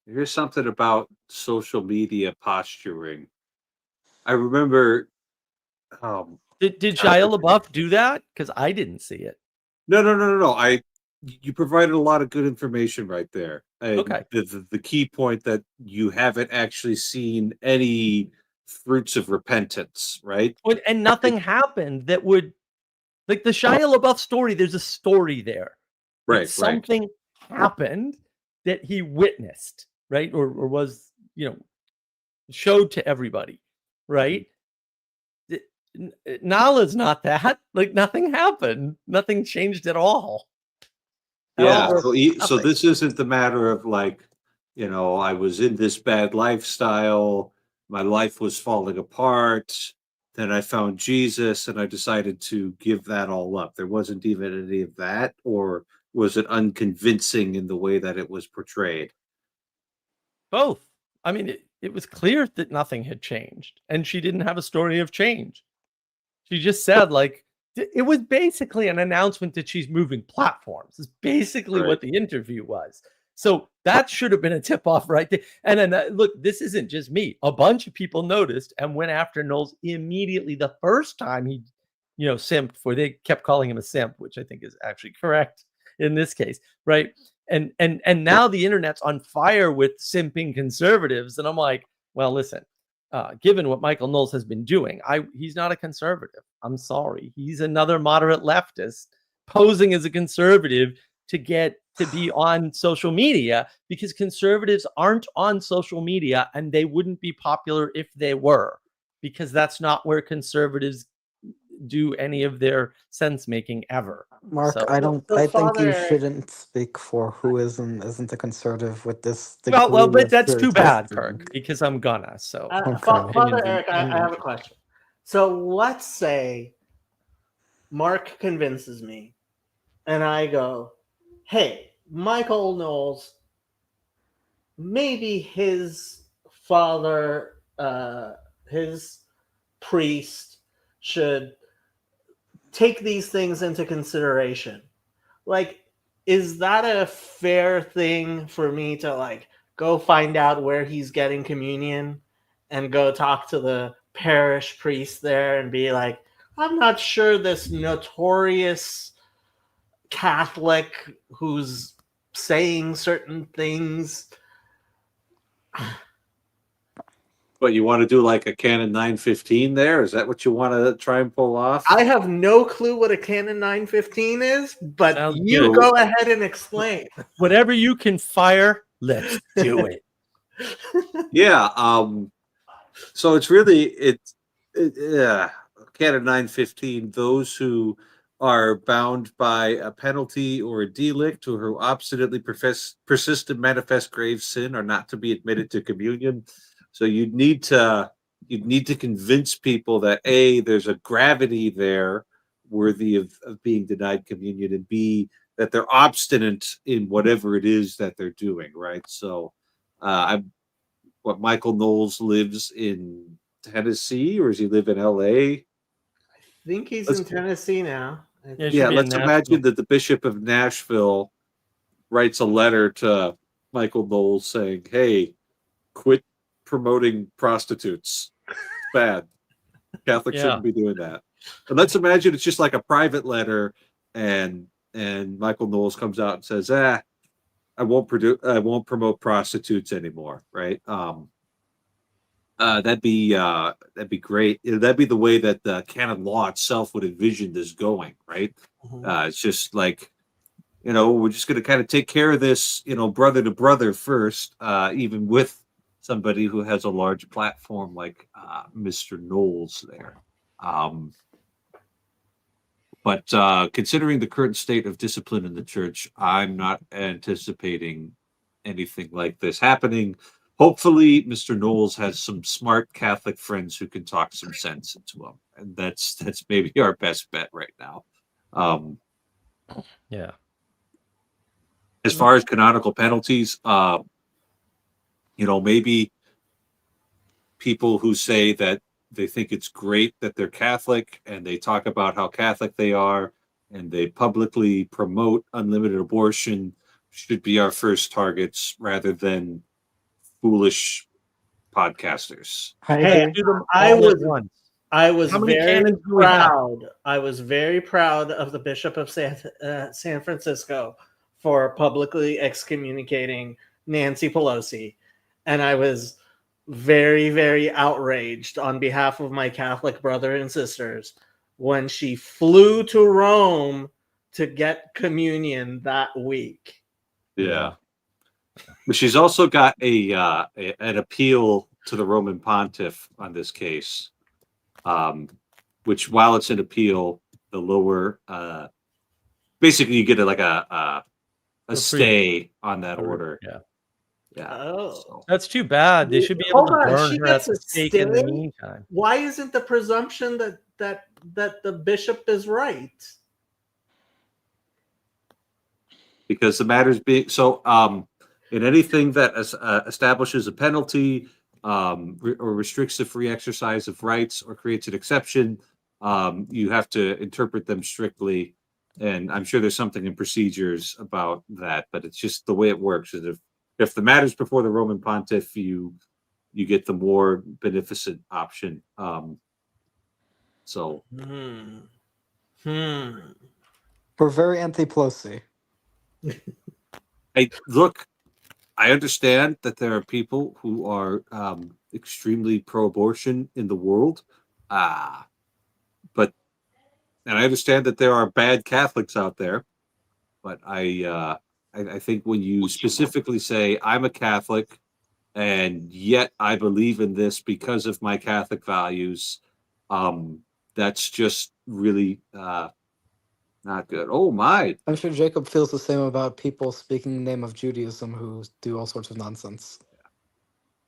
There's something about social media posturing. I remember, Did God, Shia LaBeouf do that? Because I didn't see it. no. You provided a lot of good information right there. Okay. The key point that you haven't actually seen any fruits of repentance, right? And nothing happened that would, like the Shia LaBeouf story, there's a story there. Like Right. something happened that he witnessed, right? Or was, showed to everybody, right? Nala's not that. Like nothing happened. Nothing changed at all. Yeah. Or So nothing. this isn't the matter of like, I was in this bad lifestyle, my life was falling apart, then I found Jesus and I decided to give that all up. There wasn't even any of that, or was it unconvincing in the way that it was portrayed? Both. I mean, it was clear that nothing had changed, and she didn't have a story of change. She just said, like, it was basically an announcement that she's moving platforms. Is basically what the interview was. So that should have been a tip off right there. And then look, this isn't just me. A bunch of people noticed and went after Knowles immediately. The first time he, simped, for they kept calling him a simp, which I think is actually correct in this case, right? And now the internet's on fire with simping conservatives, and I'm like, well, listen. Given what Michael Knowles has been doing, he's not a conservative. I'm sorry. He's another moderate leftist posing as a conservative to get to be on social media, because conservatives aren't on social media and they wouldn't be popular if they were, because that's not where conservatives do any of their sense making ever. Mark, So, I think you Father, shouldn't speak for who isn't a conservative with this well, degree but of that's too bad, spiritism. Kirk, because I'm gonna. So, Father Eric, I have a question. So let's say Mark convinces me, and I go, "Hey, Michael Knowles, maybe his father, his priest, should take these things into consideration." Like, is that a fair thing for me to like go find out where he's getting communion and go talk to the parish priest there and be like, I'm not sure this notorious Catholic who's saying certain things. But you want to do like a Canon 915 there? Is that what you want to try and pull off? I have no clue what a Canon 915 is, but Sounds you good. go ahead and explain. Whatever you can fire, let's do it. Yeah. So it's really yeah. Canon 915. Those who are bound by a penalty or a delict, or who obstinately persist in manifest grave sin, are not to be admitted to communion. So you'd need to convince people that A, there's a gravity there worthy of being denied communion, and B, that they're obstinate in whatever it is that they're doing, right? So Michael Knowles lives in Tennessee, or does he live in LA? I think he's in Tennessee now. Yeah, it should Yeah, be in let's Nashville. imagine that the Bishop of Nashville writes a letter to Michael Knowles saying, hey, quit promoting prostitutes. It's bad. Catholics shouldn't be doing that. And let's imagine it's just like a private letter, and Michael Knowles comes out and says, I won't promote prostitutes anymore, right? That'd be great. That'd be the way that the canon law itself would envision this going, right? It's just like, we're just going to kind of take care of this, brother to brother first, even with somebody who has a large platform like Mr. Knowles there. But considering the current state of discipline in the church, I'm not anticipating anything like this happening. Hopefully, Mr. Knowles has some smart Catholic friends who can talk some sense into him, and that's maybe our best bet right now. Yeah. As far as canonical penalties, maybe people who say that they think it's great that they're Catholic and they talk about how Catholic they are and they publicly promote unlimited abortion should be our first targets rather than foolish podcasters. Hey, Do them I all at was once. I was How many very cannons do we have? proud. I was very proud of the Bishop of San Francisco for publicly excommunicating Nancy Pelosi, and I was very, very outraged on behalf of my Catholic brother and sisters when she flew to Rome to get communion that week. Yeah. But she's also got an appeal to the Roman Pontiff on this case, which, while it's an appeal, the lower, basically you get a stay on that order. Yeah. Yeah. Oh. So, That's too bad. They should be able Hold to on, burn she her at gets the a stake in the stay? meantime. Why isn't the presumption that the bishop is right? because the matter's being so in anything that establishes a penalty or restricts the free exercise of rights or creates an exception, you have to interpret them strictly. And I'm sure there's something in procedures about that, but it's just the way it works. Is if the matter's before the Roman Pontiff, you get the more beneficent option. So We're very anti-Pelosi. I understand that there are people who are extremely pro-abortion in the world, and I understand that there are bad Catholics out there. But I think when you specifically say I'm a Catholic, and yet I believe in this because of my Catholic values, that's just really not good. Oh my! I'm sure Jacob feels the same about people speaking in the name of Judaism who do all sorts of nonsense.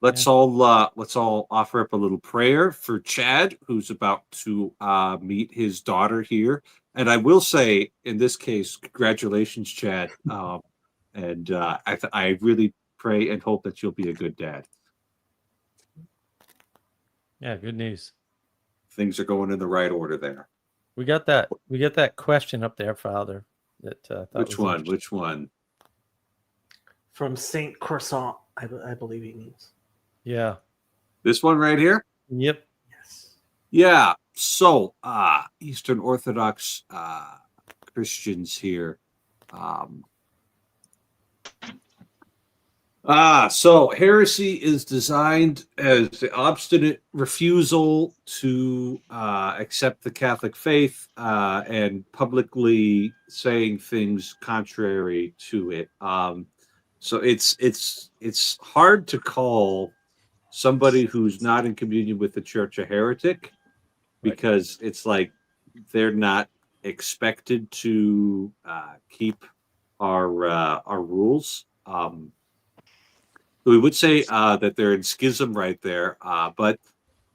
Let's all offer up a little prayer for Chad, who's about to meet his daughter here. And I will say, in this case, congratulations, Chad. And I really pray and hope that you'll be a good dad. Yeah, good news. Things are going in the right order there. We got that question up there, Father. That Which one? Which one? From Saint Croissant. I believe he means. Yeah. This one right here? Yep. Yes. Yeah. So, Eastern Orthodox Christians here. So heresy is designed as the obstinate refusal to accept the Catholic faith and publicly saying things contrary to it. So it's hard to call somebody who's not in communion with the church a heretic, because it's like they're not expected to keep our rules. We would say that they're in schism right there, but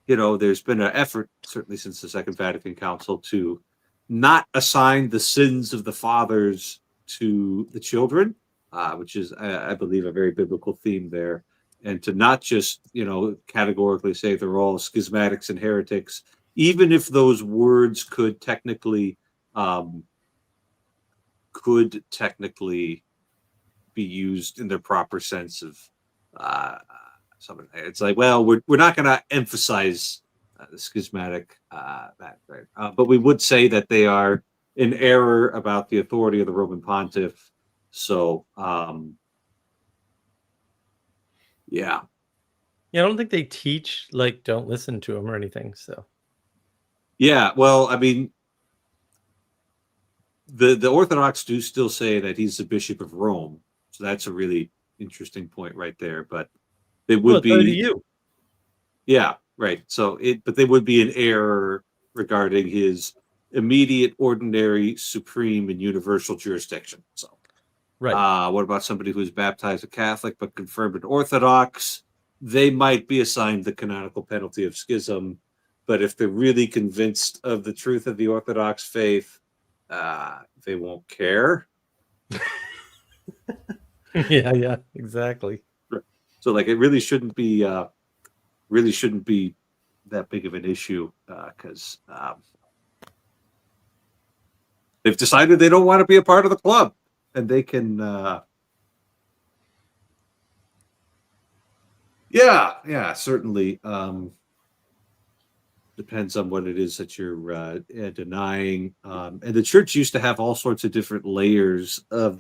there's been an effort, certainly since the Second Vatican Council, to not assign the sins of the fathers to the children, which is, I believe, a very biblical theme there, and to not just categorically say they're all schismatics and heretics, even if those words um, could technically be used in their proper sense of something. It's like, well, we're not going to emphasize the schismatic that, right? But we would say that they are in error about the authority of the Roman Pontiff. So, yeah. Yeah, I don't think they teach like don't listen to him or anything. So Yeah, well, I mean, the Orthodox do still say that he's the Bishop of Rome. So that's a really interesting point right there. But they would so do be, you. yeah, right. So but they would be in error regarding his immediate, ordinary, supreme, and universal jurisdiction. So, Right. what about somebody who is baptized a Catholic but confirmed an Orthodox? They might be assigned the canonical penalty of schism, but if they're really convinced of the truth of the Orthodox faith, they won't care. Yeah, exactly. So, like, it really shouldn't be that big of an issue, because they've decided they don't want to be a part of the club, and they can. Yeah, certainly. Depends on what it is that you're denying. And the church used to have all sorts of different layers of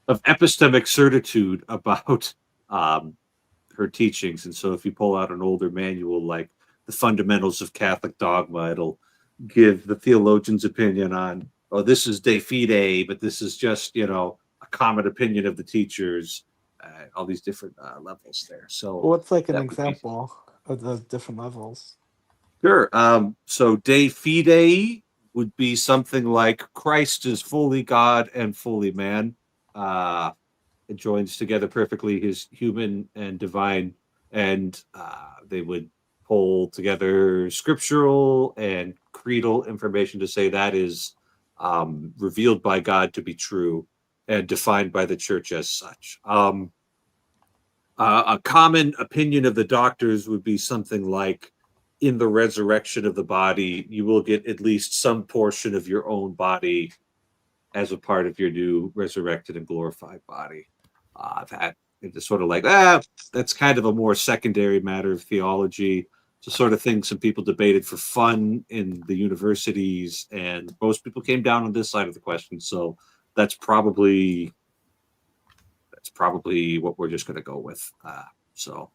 epistemic certitude about her teachings. And so if you pull out an older manual like the Fundamentals of Catholic Dogma, it'll give the theologian's opinion on, oh, this is de fide, but this is just, a common opinion of the teachers, all these different levels there. So What's like an that would be example of the different levels? sure. So de fide would be something like Christ is fully God and fully man. It joins together perfectly his human and divine, and they would pull together scriptural and creedal information to say that is revealed by God to be true and defined by the church as such. A common opinion of the doctors would be something like, in the resurrection of the body, you will get at least some portion of your own body as a part of your new resurrected and glorified body. That it's sort of like, that's kind of a more secondary matter of theology. It's the sort of thing some people debated for fun in the universities, and most people came down on this side of the question. So that's probably what we're just going to go with. So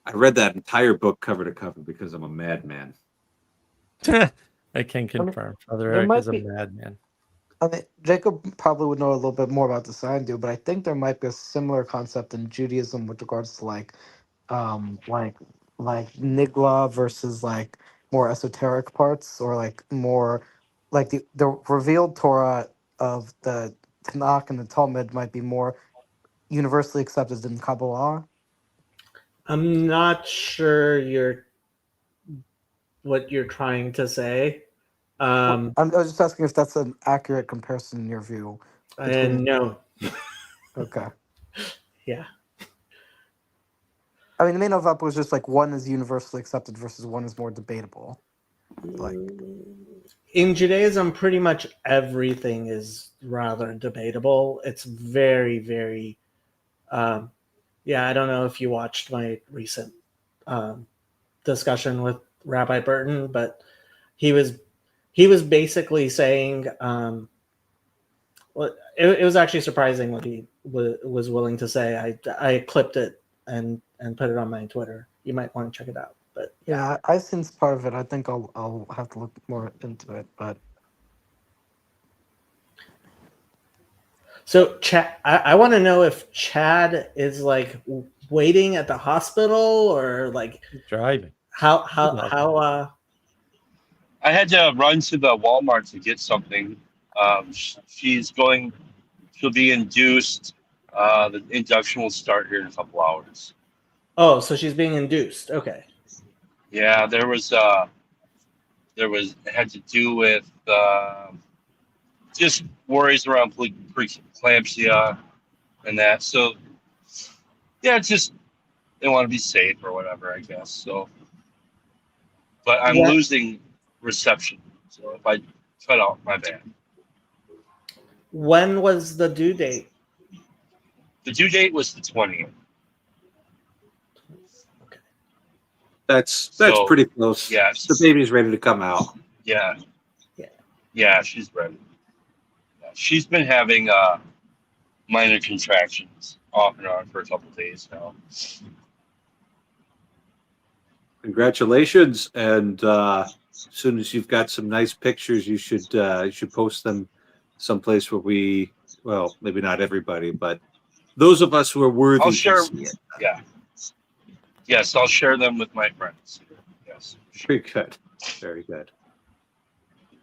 I read that entire book cover to cover because I'm a madman. I can confirm. Father there Eric might is a be- madman. I mean, Jacob probably would know a little bit more about this than I do, but I think there might be a similar concept in Judaism with regards to like nigla versus like more esoteric parts, or like more like the revealed Torah of the Tanakh and the Talmud might be more universally accepted than Kabbalah. I'm not sure what you're trying to say. I was just asking if that's an accurate comparison in your view. And no, Okay. yeah. I mean, the main of that was just like one is universally accepted versus one is more debatable. Like, in Judaism, pretty much everything is rather debatable. It's very, very, yeah. I don't know if you watched my recent discussion with Rabbi Burton, but he was basically saying, well, it was actually surprising what he was willing to say. I clipped it and put it on my Twitter. You might want to check it out. But Yeah, I've seen part of it. I think I'll have to look more into it. But so Chad, I want to know if Chad is like waiting at the hospital or like He's driving. how I had to run to the Walmart to get something. She'll be induced. The induction will start here in a couple hours. oh, so she's being induced. Okay. Yeah, it had to do with just worries around preeclampsia and that. So yeah, it's just they want to be safe or whatever, I guess. So, but I'm What- losing reception. So if I cut out, my bad. When was the due date? The due date was the 20th. That's So, pretty close. yes. The baby's ready to come out. Yeah. Yeah. Yeah, she's ready. Yeah, she's been having minor contractions off and on for a couple days now. Congratulations, and as soon as you've got some nice pictures, you should post them someplace where we, well, maybe not everybody, but those of us who are worthy I'll can share. see it. Yeah. Yes, I'll share them with my friends. Yes. Very good. Very good.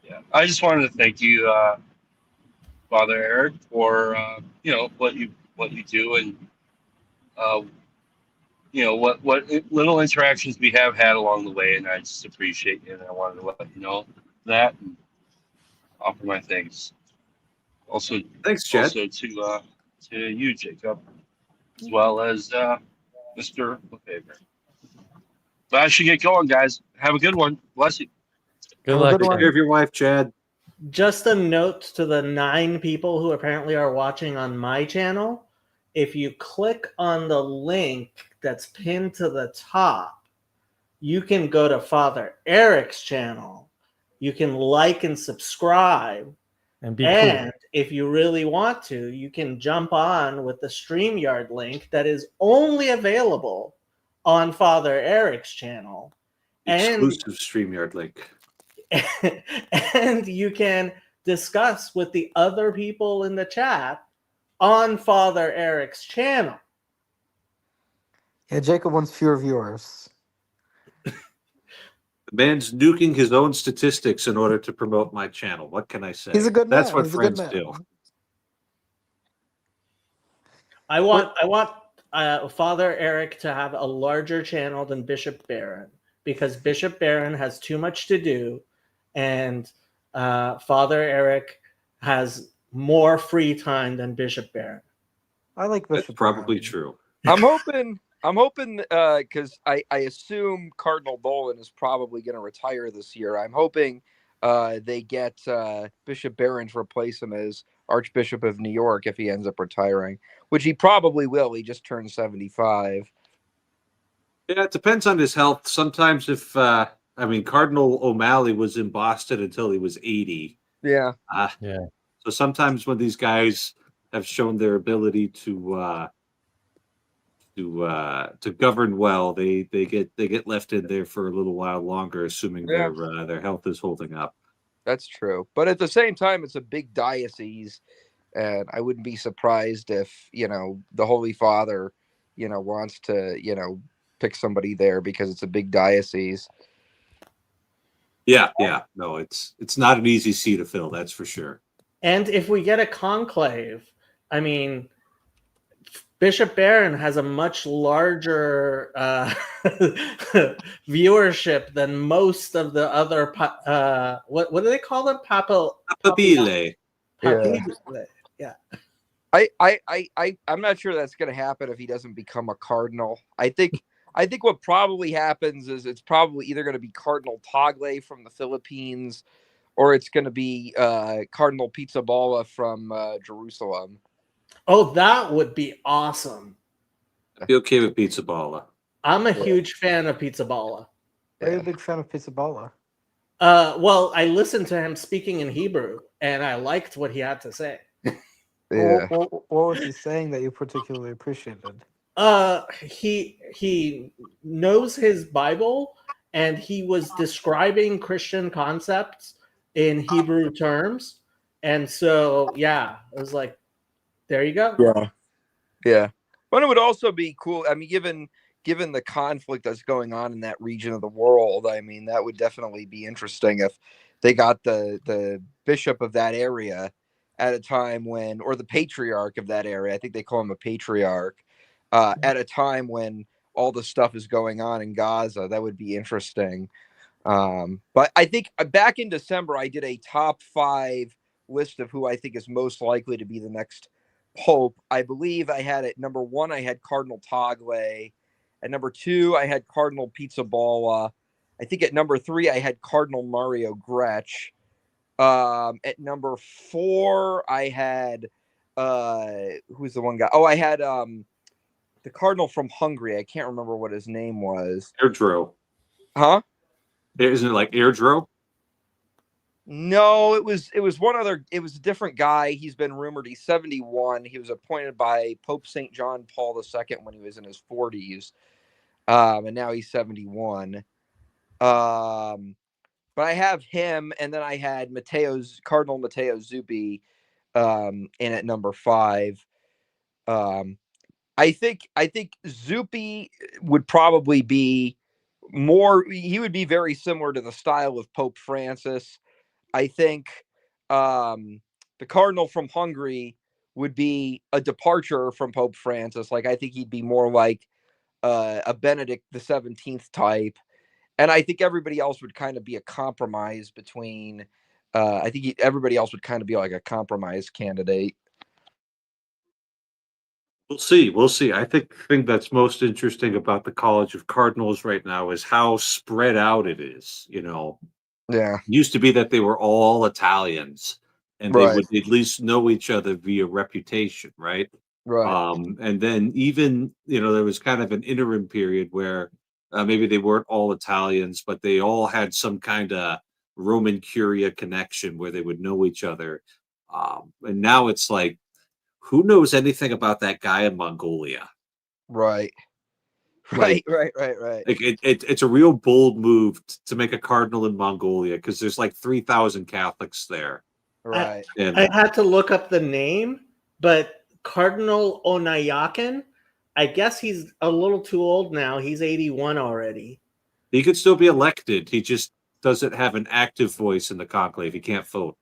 Yeah. I just wanted to thank you, Father Eric, for what you do and what little interactions we have had along the way, and I just appreciate you, and I wanted to let you know that and offer my thanks. Also, Thanks, Chad. also to you, Jacob, as well as Mr. Lefebvre. But I should get going, guys. Have a good one. Bless you. Good Have a luck. good Take one. care of your wife, Chad. Just a note to the 9 people who apparently are watching on my channel. If you click on the link that's pinned to the top, you can go to Father Eric's channel. You can like and subscribe. And be And cool. if you really want to, you can jump on with the StreamYard link that is only available on Father Eric's channel. And Exclusive StreamYard link. and you can discuss with the other people in the chat on Father Eric's channel. yeah, Jacob wants fewer viewers. The man's nuking his own statistics in order to promote my channel. What can I say? He's a good That's man. what He's a good friends man. do. I want Father Eric to have a larger channel than Bishop Barron because Bishop Barron has too much to do, and Father Eric has more free time than Bishop Barron. I like That's Bishop. probably Brown. true. I'm hoping, because I assume Cardinal Dolan is probably going to retire this year. I'm hoping they get Bishop Barron to replace him as Archbishop of New York if he ends up retiring, which he probably will. He just turned 75. Yeah, it depends on his health. Sometimes if Cardinal O'Malley was in Boston until he was 80. Yeah. Yeah. So sometimes when these guys have shown their ability to govern well, they get left in there for a little while longer, assuming Yeah. their health is holding up. That's true. But at the same time, it's a big diocese. And I wouldn't be surprised if, the Holy Father, wants to, pick somebody there because it's a big diocese. Yeah. No, it's not an easy seat to fill, that's for sure. And if we get a conclave, I mean, Bishop Barron has a much larger viewership than most of the other. What do they call them? Papabile. Papabile. Yeah. I'm not sure that's going to happen if he doesn't become a cardinal. I think what probably happens is it's probably either going to be Cardinal Tagle from the Philippines or it's going to be Cardinal Pizzaballa from Jerusalem. Oh, that would be awesome. I'd be okay with Pizzaballa. I'm a huge fan of Pizzaballa. Are you a big fan of Pizzaballa? Well, I listened to him speaking in Hebrew, and I liked what he had to say. Yeah. What was he saying that you particularly appreciated? He knows his Bible, and he was describing Christian concepts in Hebrew terms, and so yeah, it was like, there you go. Yeah. But it would also be cool. I mean, given the conflict that's going on in that region of the world, I mean, that would definitely be interesting if they got the bishop of that area at a time when, or the patriarch of that area, I think they call him a patriarch, at a time when all the stuff is going on in Gaza. That would be interesting. But I think back in December, I did a top 5 list of who I think is most likely to be the next pope. I believe I had at number 1, I had Cardinal Tagle. At number 2, I had Cardinal Pizzaballa. I think at number 3, I had Cardinal Mario Gretsch. At number 4, I had who's the one guy? Oh, I had the Cardinal from Hungary. I can't remember what his name was. Airdro. Huh? Isn't it like Airdro? No, it was one other. It was a different guy. He's been rumored. He's 71. He was appointed by Pope St. John Paul II when he was in his 40s, and now he's 71. But I have him, and then I had Cardinal Matteo Zuppi, in at number 5. I think Zuppi would probably be more. He would be very similar to the style of Pope Francis. I think the Cardinal from Hungary would be a departure from Pope Francis. Like, I think he'd be more like a Benedict the 17th type. And I think everybody else would kind of be a compromise between. I think everybody else would kind of be like a compromise candidate. We'll see. We'll see. I think the thing that's most interesting about the College of Cardinals right now is how spread out it is. Yeah. Used to be that they were all Italians and they Right. would at least know each other via reputation, right? Right. And then even, there was kind of an interim period where maybe they weren't all Italians, but they all had some kind of Roman Curia connection where they would know each other. And now it's like, who knows anything about that guy in Mongolia? Right. Like, Right. Like it's a real bold move to make a cardinal in Mongolia because there's like 3,000 Catholics there. Right. And I had to look up the name, but Cardinal Onayakin, I guess he's a little too old now. He's 81 already. he could still be elected. He just doesn't have an active voice in the conclave. He can't vote.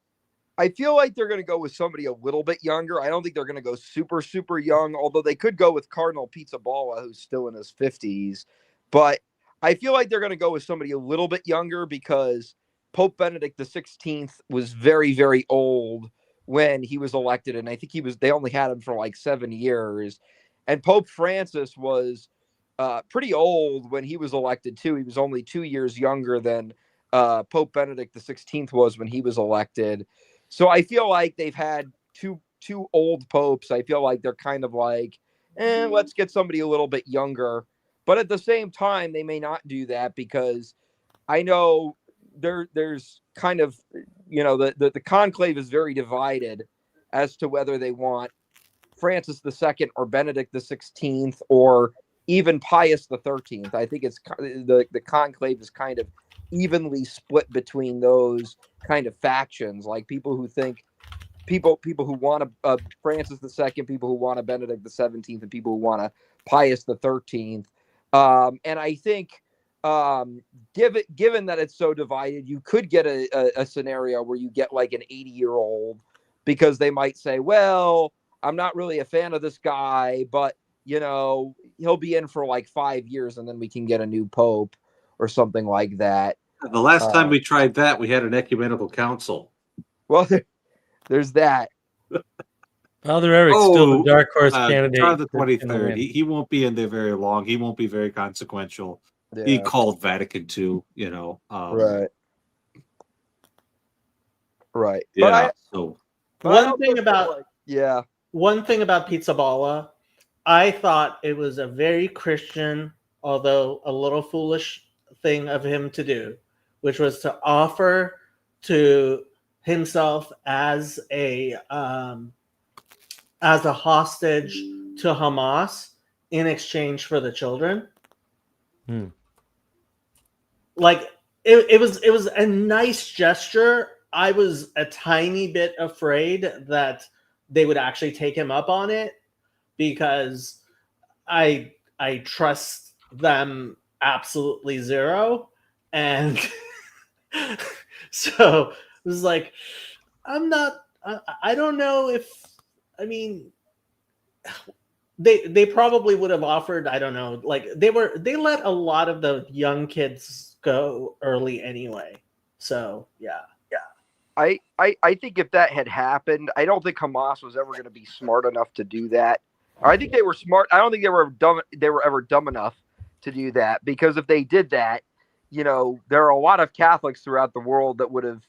I feel like they're going to go with somebody a little bit younger. I don't think they're going to go super, super young, although they could go with Cardinal Pizzaballa, who's still in his 50s. But I feel like they're going to go with somebody a little bit younger because Pope Benedict XVI was very, very old when he was elected. And I think they only had him for like 7 years. And Pope Francis was pretty old when he was elected too. He was only 2 years younger than Pope Benedict XVI was when he was elected. So I feel like they've had two old popes. I feel like they're kind of like, let's get somebody a little bit younger. But at the same time, they may not do that because I know there's kind of, the conclave is very divided as to whether they want Francis II or Benedict XVI or even Pius XIII. I think it's the conclave is kind of evenly split between those kind of factions, like people who think people who want a Francis II, people who want a Benedict XVII, and people who want a Pius XIII. And I think given that it's so divided, you could get a scenario where you get like an 80-year-old because they might say, well, I'm not really a fan of this guy, but he'll be in for like 5 years and then we can get a new pope or something like that. The last time we tried that, we had an ecumenical council. Well, there's that. Father Eric's still the dark horse candidate. John the 23rd. He won't be in there very long. He won't be very consequential. Yeah. He called Vatican II, Right. Right. Yeah. So But I One also thing feel about like, yeah. one thing about Pizza Balla, I thought it was a very Christian, although a little foolish thing of him to do, which was to offer to himself as a hostage to Hamas in exchange for the children. Hmm. Like it was a nice gesture. I was a tiny bit afraid that they would actually take him up on it because I trust them absolutely zero, and so it was like I'm not. I don't know if I mean they probably would have offered. I don't know. Like they let a lot of the young kids go early anyway. So yeah. I think if that had happened, I don't think Hamas was ever going to be smart enough to do that. I think they were smart. I don't think they were dumb. They were ever dumb enough to do that, because if they did that, there are a lot of Catholics throughout the world that would have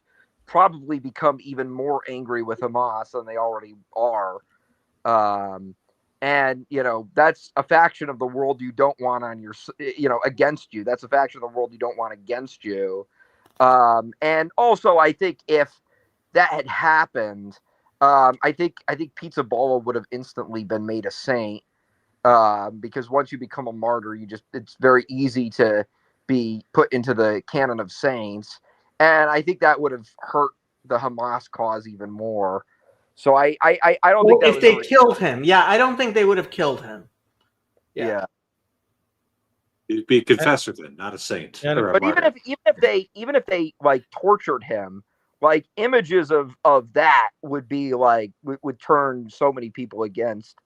probably become even more angry with Hamas than they already are. And that's a faction of the world you don't want on your, against you. That's a faction of the world you don't want against you. And also, I think if that had happened, I think Pizza Balla would have instantly been made a saint, because once you become a martyr, it's very easy to be put into the canon of saints, and I think that would have hurt the Hamas cause even more. So I don't think that If was they ever, killed him, yeah, I don't think they would have killed him. yeah. he'd be a confessor then, not a saint Yeah, or a But martyr. even if they like tortured him, like images of that would be like would turn so many people against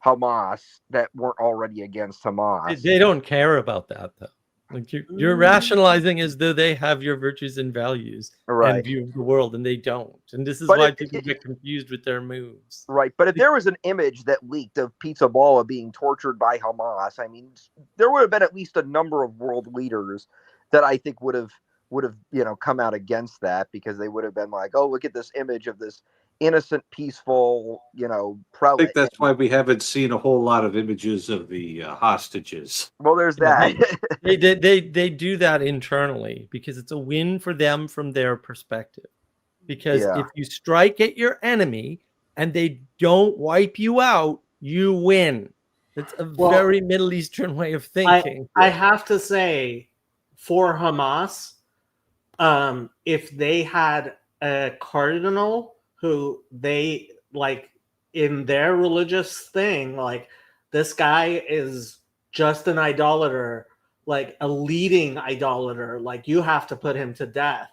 Hamas that weren't already against Hamas. They don't care about that though. Like you're rationalizing as though they have your virtues and values Right. and view of the world, and they don't. And this is But why if- people get confused with their moves. Right, but if there was an image that leaked of Pizza Balla being tortured by Hamas, I mean, there would have been at least a number of world leaders that I think would have come out against that, because they would have been like, "Oh, look at this image of this innocent, peaceful, I prelate." think that's why we haven't seen a whole lot of images of the hostages. Well, there's that. They do that internally because it's a win for them from their perspective. Because Yeah. if you strike at your enemy and they don't wipe you out, you win. It's a Well, very Middle Eastern way of thinking. I have to say, for Hamas, if they had a cardinal who they like in their religious thing, like this guy is just an idolater, like a leading idolater, like you have to put him to death,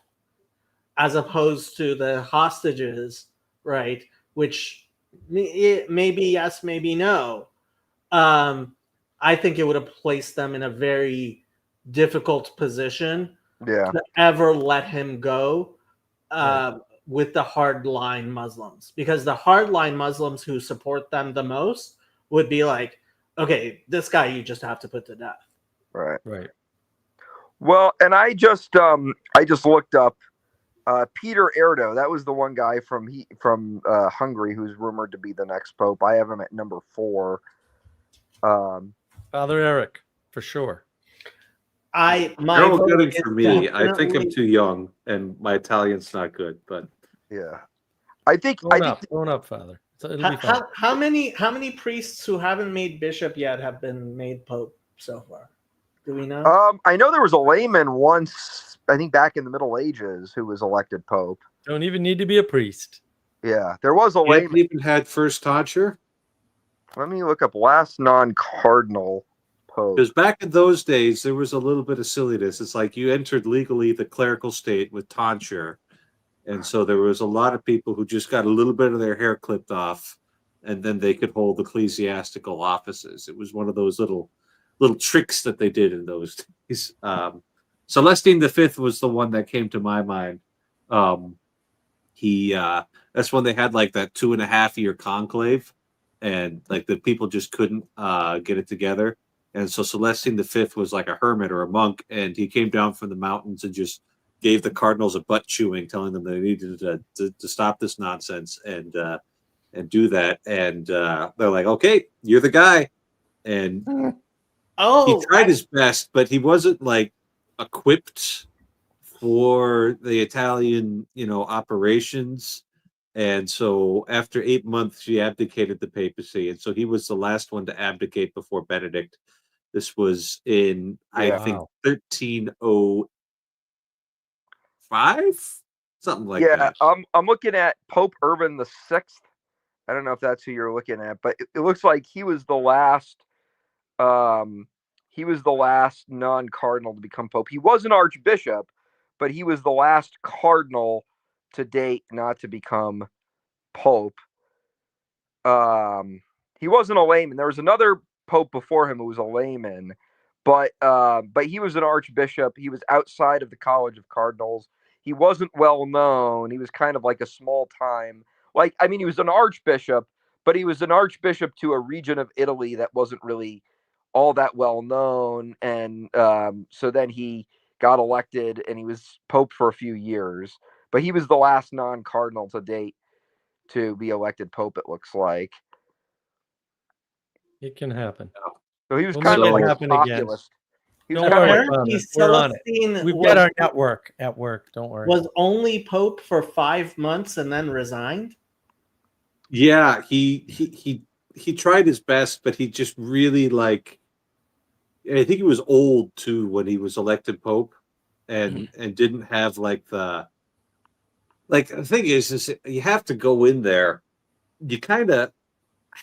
as opposed to the hostages, right? Which maybe yes, maybe no. I think it would have placed them in a very difficult position Yeah. to ever let him go Right. with the hardline Muslims, because the hardline Muslims who support them the most would be like, okay, this guy you just have to put to death. Right. Right. Well, and I just looked up Peter Erdo. That was the one guy from Hungary who's rumored to be the next pope. I have him at number 4. Father Eric, for sure. My They're all vote good is for me. I think I'm definitely- too young, and my Italian's not good. But Yeah, I think Grown up, Father. So it'll be fun. How many priests who haven't made bishop yet have been made pope so far? Do we know? I know there was a layman once, I think back in the Middle Ages, who was elected pope. Don't even need to be a priest. Yeah, there was a you haven't layman. even had first tonsure. Let me look up last non-cardinal pope. Because back in those days, there was a little bit of silliness. It's like you entered legally the clerical state with tonsure. And so there was a lot of people who just got a little bit of their hair clipped off, and then they could hold ecclesiastical offices. It was one of those little tricks that they did in those days. Celestine V was the one that came to my mind. That's when they had like that 2.5-year conclave, and like the people just couldn't get it together. And so Celestine V was like a hermit or a monk, and he came down from the mountains and just gave the Cardinals a butt chewing, telling them they needed to stop this nonsense and do that. And they're like, okay, you're the guy. And he Oh, tried his best, but he wasn't like equipped for the Italian, operations. And so after 8 months, she abdicated the papacy. And so he was the last one to abdicate before Benedict. This was in, I Yeah. think, Wow. 1305, something like Yeah, that. I'm looking at Pope Urban the Sixth. I don't know if that's who you're looking at, but it looks like he was the last. He was the last non-cardinal to become pope. He was an archbishop, but he was the last cardinal to date not to become pope. He wasn't a layman. There was another pope before him who was a layman, but he was an archbishop. He was outside of the College of Cardinals. He wasn't well known. He was kind of like a small time, he was an archbishop, but he was an archbishop to a region of Italy that wasn't really all that well known. And so then he got elected, and he was pope for a few years. But he was the last non-cardinal to date to be elected pope, it looks like. It can happen. So he was We'll kind make of it like a happen again. populist. He was Don't kind of worry, like, apparently Father. We're on it. Celestine We've was, got our network at work. Don't worry. was only pope for 5 months and then resigned. Yeah, he tried his best, but he just really I think he was old too when he was elected pope, and didn't have the thing is you have to go in there. You kind of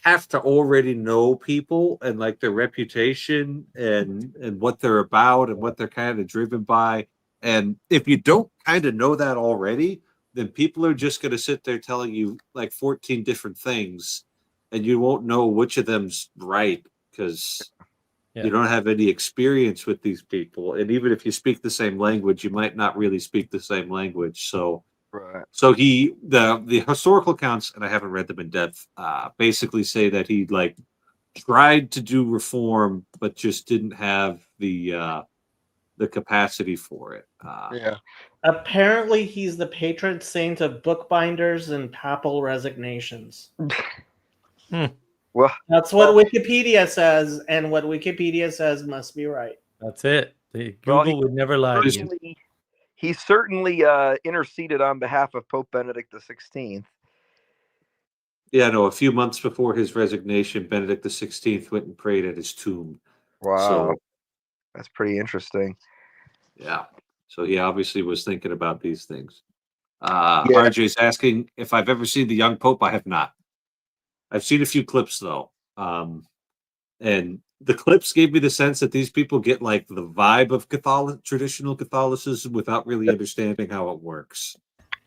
have to already know people and their reputation and what they're about and what they're kind of driven by. And if you don't kind of know that already, then people are just going to sit there telling you 14 different things, and you won't know which of them's right because Yeah. you don't have any experience with these people. And even if you speak the same language, you might not really speak the same language. So right. so the historical accounts, and I haven't read them in depth, basically say that he tried to do reform, but just didn't have the capacity for it. Yeah. Apparently, he's the patron saint of bookbinders and papal resignations. Well, That's what Wikipedia says, and what Wikipedia says must be right. That's it. Google Well, he would never lie to you. he certainly interceded on behalf of Pope Benedict XVI. Yeah, no. A few months before his resignation, Benedict XVI went and prayed at his tomb. Wow, So that's pretty interesting. yeah, so he obviously was thinking about these things. Yeah. RJ's asking if I've ever seen the young Pope. I have not. I've seen a few clips though, and the clips gave me the sense that these people get the vibe of traditional Catholicism without really understanding how it works.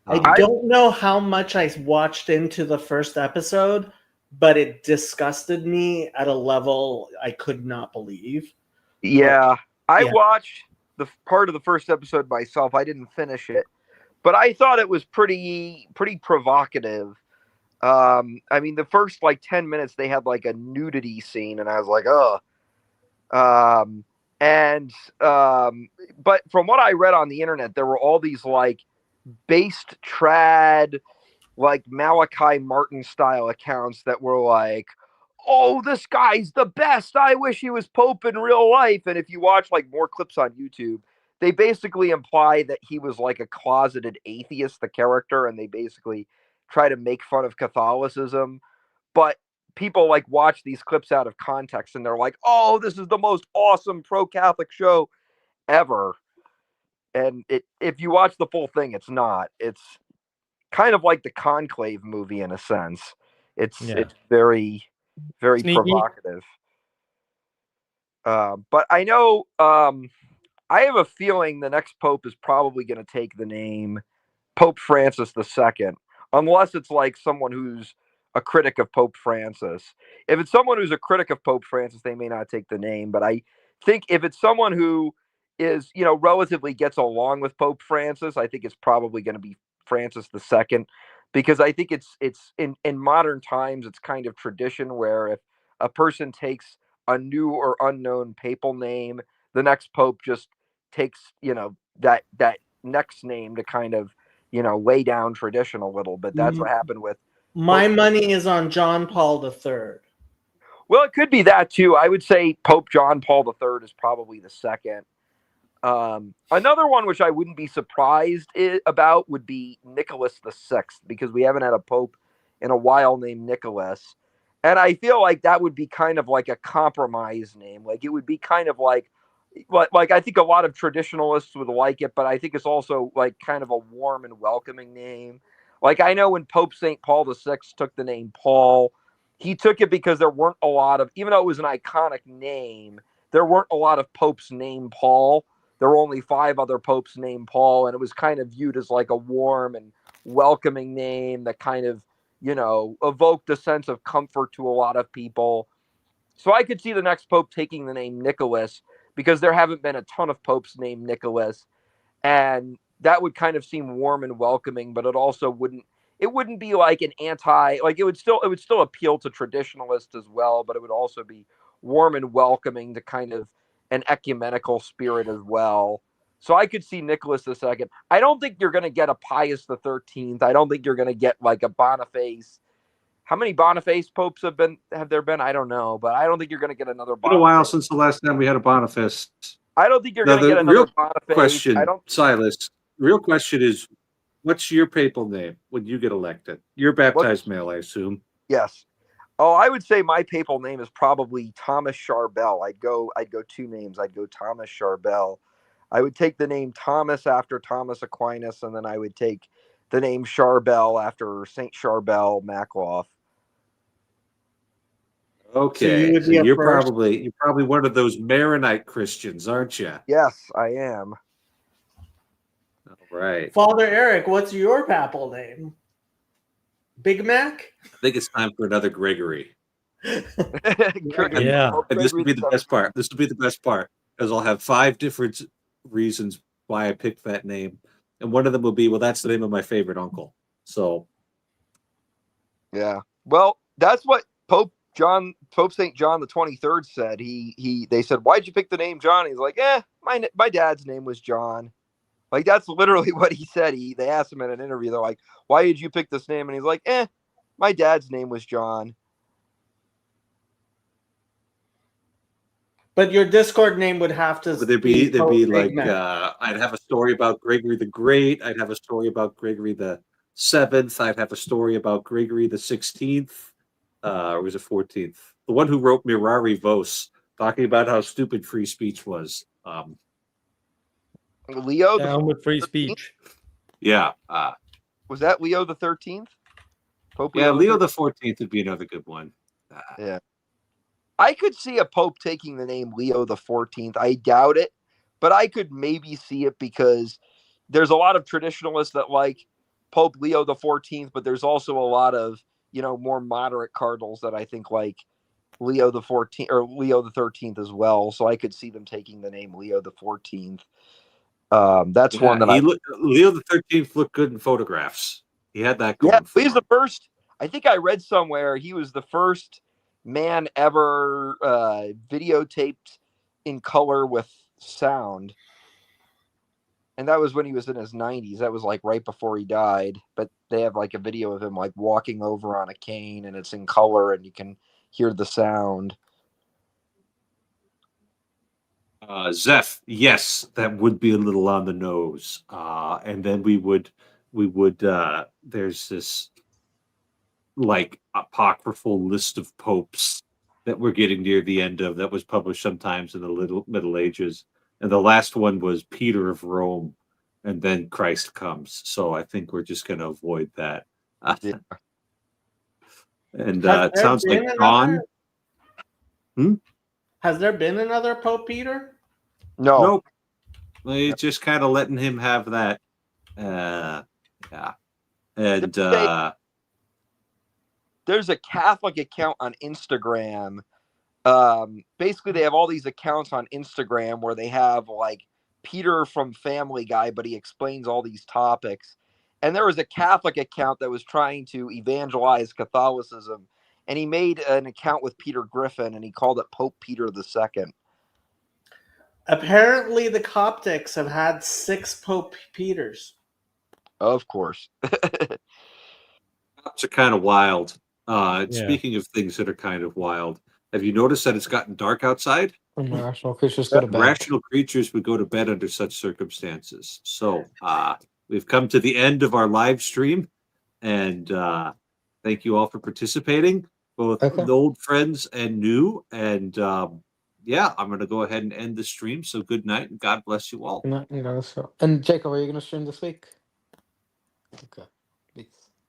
I don't know how much I watched into the first episode, but it disgusted me at a level I could not believe. Yeah, I yeah. watched the part of the first episode myself. I didn't finish it, but I thought it was pretty provocative. The first 10 minutes they had a nudity scene, and I was like, oh. But from what I read on the internet, there were all these based trad, Malachi Martin style accounts that were like, oh, this guy's the best. I wish he was Pope in real life. And if you watch more clips on YouTube, they basically imply that he was a closeted atheist, the character, and they basically try to make fun of Catholicism. But people watch these clips out of context, and they're like, oh, this is the most awesome pro-Catholic show ever. And if you watch the full thing, it's not. It's kind of like the Conclave movie in a sense. It's very, very Sneaky. provocative. But I know I have a feeling the next Pope is probably going to take the name Pope Francis II, unless it's someone who's a critic of Pope Francis. If it's someone who's a critic of Pope Francis, they may not take the name. But I think if it's someone who is, relatively gets along with Pope Francis, I think it's probably going to be Francis II, because I think it's in modern times, it's kind of tradition where if a person takes a new or unknown papal name, the next Pope just takes, that next name to kind of, lay down tradition a little bit. That's what happened with. My money is on John Paul III. Well, it could be that too. I would say Pope John Paul III is probably the second. Another one which I wouldn't be surprised about would be Nicholas VI, because we haven't had a pope in a while named Nicholas. And I feel like that would be kind of like a compromise name. Like it would be kind of like I think a lot of traditionalists would like it, but I think it's also like kind of a warm and welcoming name. Like I know when Pope St. Paul VI took the name Paul, he took it because there weren't a lot of, even though it was an iconic name, there weren't a lot of popes named Paul. There were only 5 other popes named Paul, and it was kind of viewed as like a warm and welcoming name that kind of, evoked a sense of comfort to a lot of people. So I could see the next pope taking the name Nicholas, because there haven't been a ton of popes named Nicholas, and that would kind of seem warm and welcoming, but it also wouldn't be like an it would still appeal to traditionalists as well, but it would also be warm and welcoming to kind of an ecumenical spirit as well. So I could see Nicholas II. I don't think you're going to get a Pius XIII. I don't think you're going to get like a Boniface. How many Boniface popes have there been? I don't know, but I don't think you're going to get another Been a while Boniface. since the last time we had a Boniface. I don't think you're Now, going to get the another real Boniface. question, I don't. Silas, real question is, what's your papal name when you get elected? You're baptized male, I assume. Yes. Oh, I would say my papal name is probably Thomas Charbel. I'd go 2 names. I'd go Thomas Charbel. I would take the name Thomas after Thomas Aquinas, and then I would take the name Charbel after Saint Charbel Makhloff. Okay, So you're probably one of those Maronite Christians, aren't you? Yes, I am. All right. Father Eric, what's your papal name? Big Mac? I think it's time for another Gregory. Yeah. And this will be the best part. This will be the best part, because I'll have 5 different reasons why I picked that name. And one of them will be, well, that's the name of my favorite uncle. So. Yeah. Well, that's what Pope St. John the 23rd said. They said, "Why'd you pick the name John?" He's like, my dad's name was John. Like, that's literally what he said. They asked him in an interview, they're like, "Why did you pick this name?" And he's like, my dad's name was John. But your Discord name would have to There'd be like Big Mac. I'd have a story about Gregory the Great. I'd have a story about Gregory the 7th. I'd have a story about Gregory the 16th. Or was it 14th? The one who wrote Mirari Vos, talking about how stupid free speech was. Leo Down with free speech. Yeah. Was that Leo the 13th? Pope Leo the 14th would be another good one. Yeah. I could see a pope taking the name Leo the 14th. I doubt it, but I could maybe see it, because there's a lot of traditionalists that like Pope Leo the 14th, but there's also a lot of, more moderate cardinals that I think like Leo the 14th or Leo the 13th as well. So I could see them taking the name Leo the 14th. That's one that Leo the 13th looked good in photographs. He had that going. Yeah, he's the first. I think I read somewhere he was the first man ever videotaped in color with sound. And that was when he was in his 90s. That was like right before he died. But they have like a video of him like walking over on a cane, and it's in color and you can hear the sound. Zeph, yes, that would be a little on the nose. And then we would there's this like apocryphal list of popes that we're getting near the end of, that was published sometimes in the Middle Ages. And the last one was Peter of Rome, and then Christ comes. So I think we're just going to avoid that. Yeah. And it sounds like John. Has there been another Pope Peter? No. Nope. He's just kind of letting him have that. Yeah. And there's a Catholic account on Instagram. Basically, they have all these accounts on Instagram where they have like Peter from Family Guy, but he explains all these topics. And there was a Catholic account that was trying to evangelize Catholicism, and he made an account with Peter Griffin, and he called it Pope Peter II. Apparently, the Coptics have had 6 Pope Peters. Of course. Cops are kind of wild. Yeah. Speaking of things that are kind of wild, have you noticed that it's gotten dark outside? Irrational creatures go to bed. Rational creatures would go to bed under such circumstances. So we've come to the end of our live stream, and thank you all for participating, both Okay. the old friends and new. And yeah, I'm going to go ahead and end the stream. So good night and God bless you all. And Jacob, are you going to stream this week? Okay.